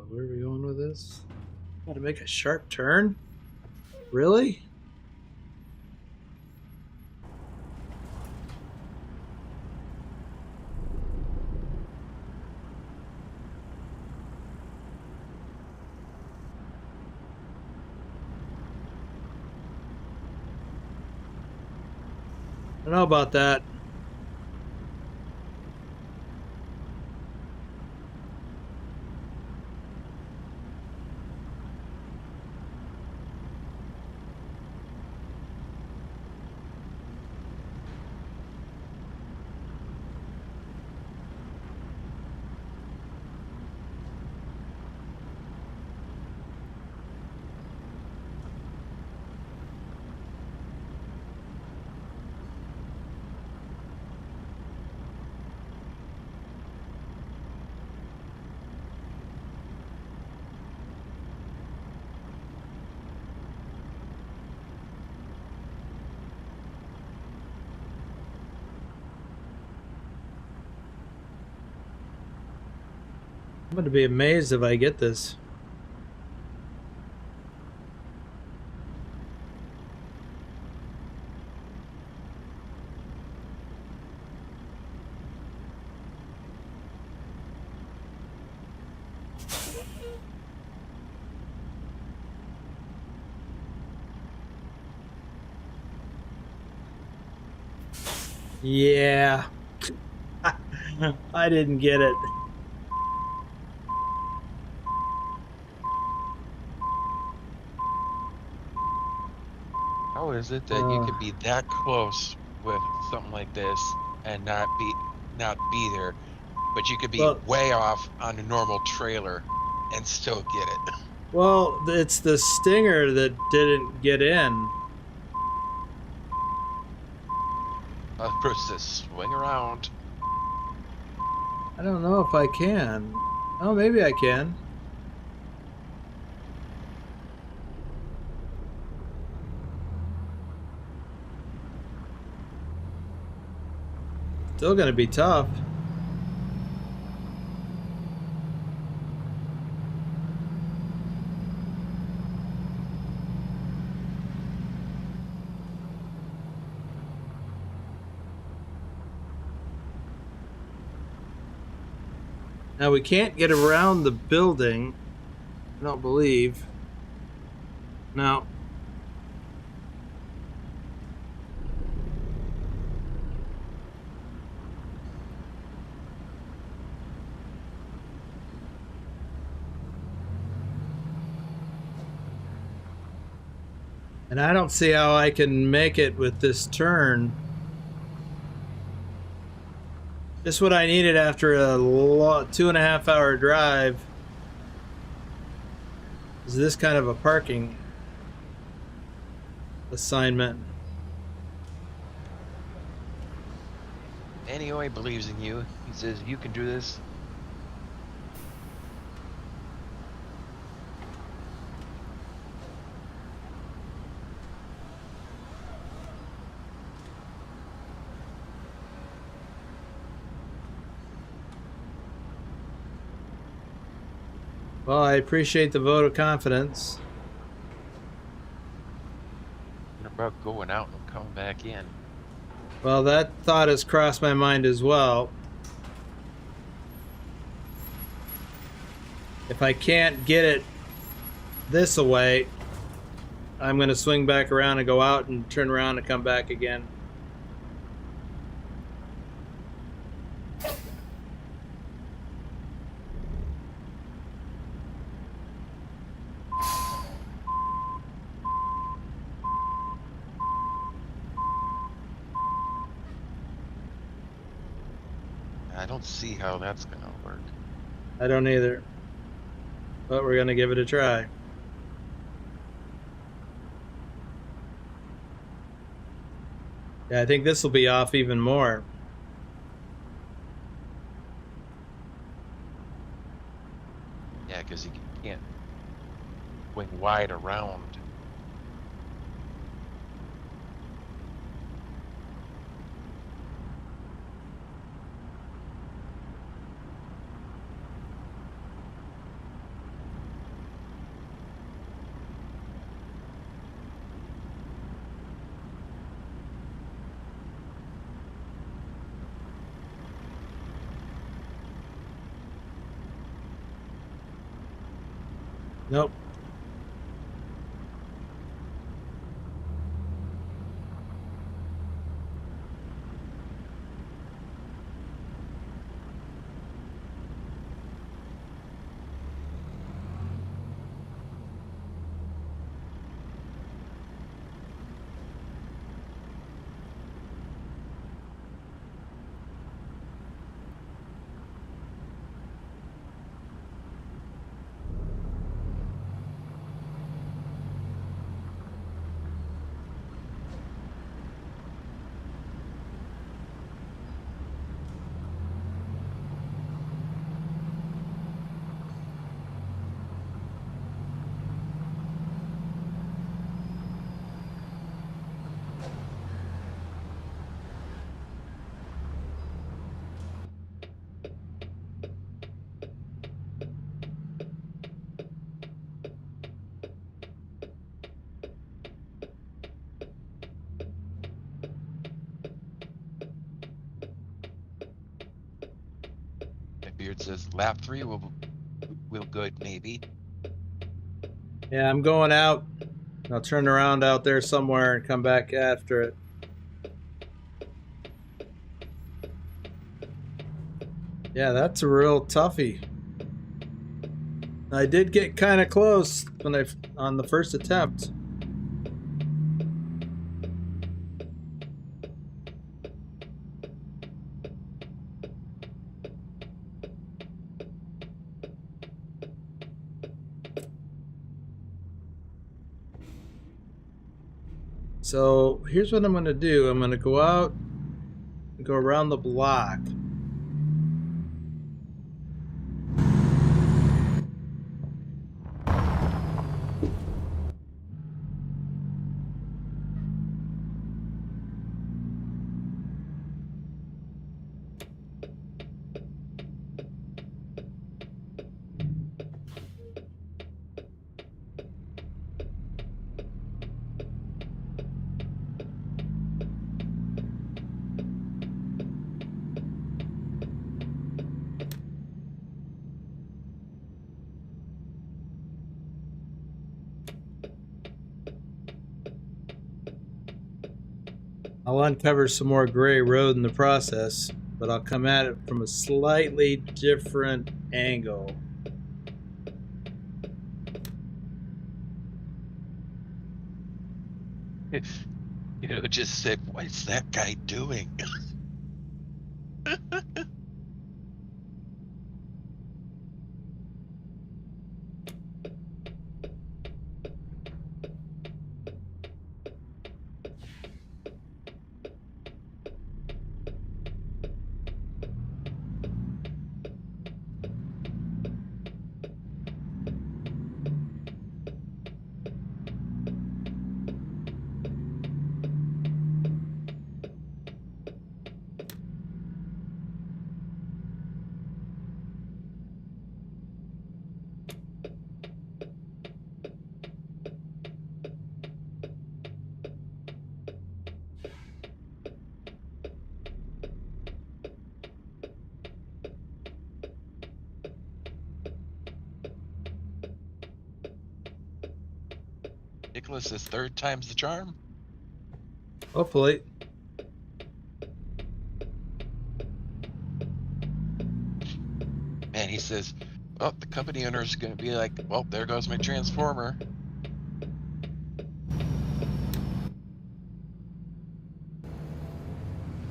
Where are we going with this? Got to make a sharp turn? Really? I don't know about that. I'm going to be amazed if I get this. Yeah. I didn't get it. How is it that you could be that close with something like this and not be there, but you could be Well, way off on a normal trailer and still get it? well, it's the stinger that didn't get in. Bruce says, swing around. I don't know if I can. Oh, maybe I can. Still gonna be tough. Now we can't get around the building. I don't believe. No. And I don't see how I can make it with this turn. Just what I needed after a 2.5 hour drive is this kind of a parking assignment. Anyway, believes in you. He says, you can do this. Well, I appreciate the vote of confidence. What about going out and coming back in? Well, that thought has crossed my mind as well. If I can't get it this way, I'm going to swing back around and go out and turn around and come back again. I don't see how that's gonna work. I don't either. But we're going to give it a try. Yeah, I think this will be off even more. Yeah, because you can't wing wide around. Nope. Beard says lap 3 will good maybe. Yeah, I'm going out. I'll turn around out there somewhere and come back after it. Yeah, that's a real toughie. I did get kind of close on the first attempt. So here's what I'm going to do. I'm going to go out and go around the block. I'll uncover some more gray road in the process, but I'll come at it from a slightly different angle. You know, just say, what's that guy doing? Nicholas says third time's the charm. Hopefully. And he says, oh, the company owner is going to be like, well, there goes my transformer.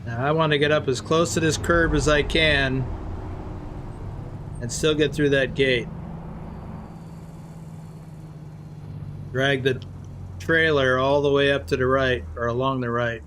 Now I want to get up as close to this curb as I can and still get through that gate. Drag the trailer all the way up to the right, or along the right.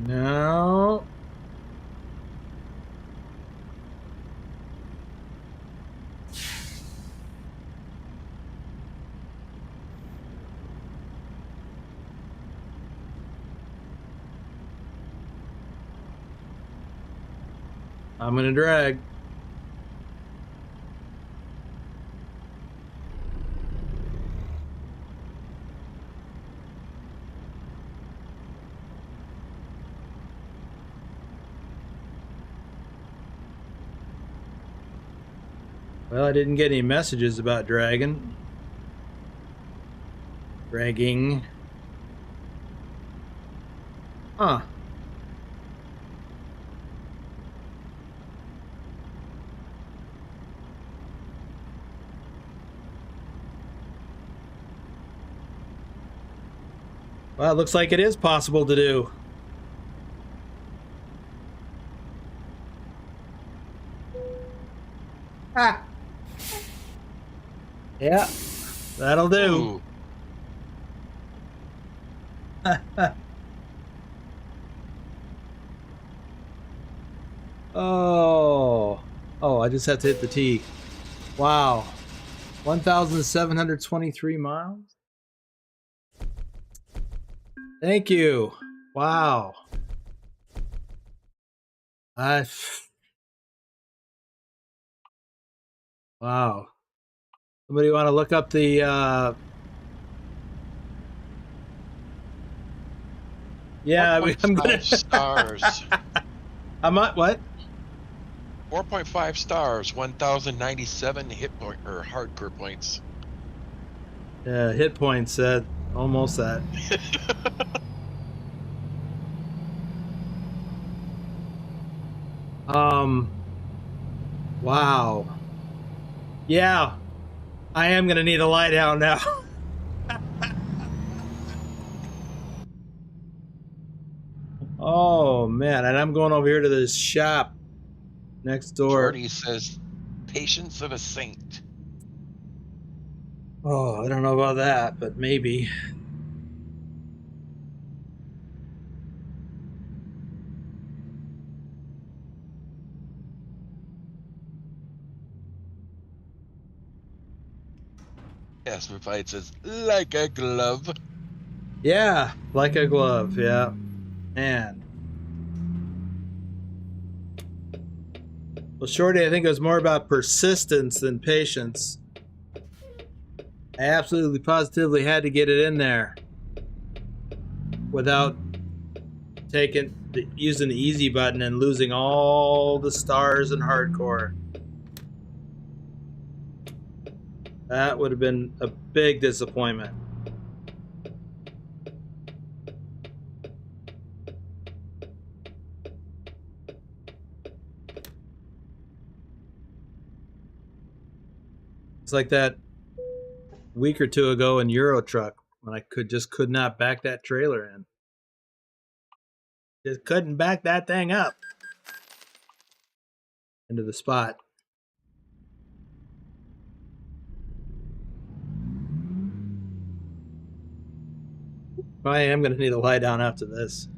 No. I'm gonna drag. Well, I didn't get any messages about dragging. Dragging. Huh. Well, it looks like it is possible to do. Ah. Yeah, that'll do. Oh, I just have to hit the T. Wow, 1,723 miles. Thank you. Wow. Wow. Somebody want to look up the yeah, I'm 4.5 gonna stars. I'm not what? 4.5 stars, 1,097 hit point or hardcore points. Yeah, hit points almost that. Wow. Yeah, I am gonna need a lie down now. Oh man, and I'm going over here to this shop next door. Jordy says, patience of a saint. Oh, I don't know about that, but maybe. Asperfied says, like a glove. Yeah, like a glove. Yeah, man. Well, Shorty, I think it was more about persistence than patience. I absolutely positively had to get it in there without using the easy button and losing all the stars in hardcore. That would have been a big disappointment. It's like that week or two ago in Euro Truck when I could not back that trailer in. Just couldn't back that thing up into the spot. I am going to need to lie down after this.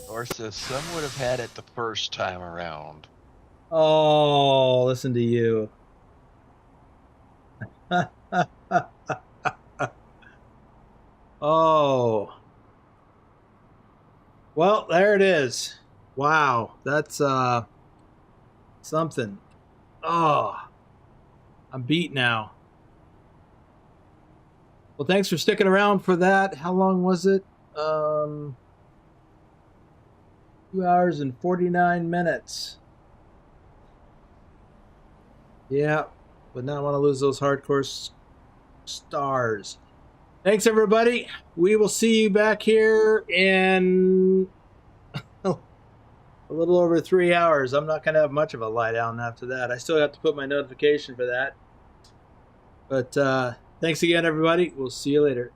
Or says, some would have had it the first time around. Oh, listen to you. Oh. Well, there it is. Wow, that's something. Oh, I'm beat now. Well, thanks for sticking around for that. How long was it? 2 hours and 49 minutes. Yeah, would not want to lose those hardcore stars. Thanks, everybody. We will see you back here in a little over 3 hours. I'm not going to have much of a lie down after that. I still have to put my notification for that. But thanks again, everybody. We'll see you later.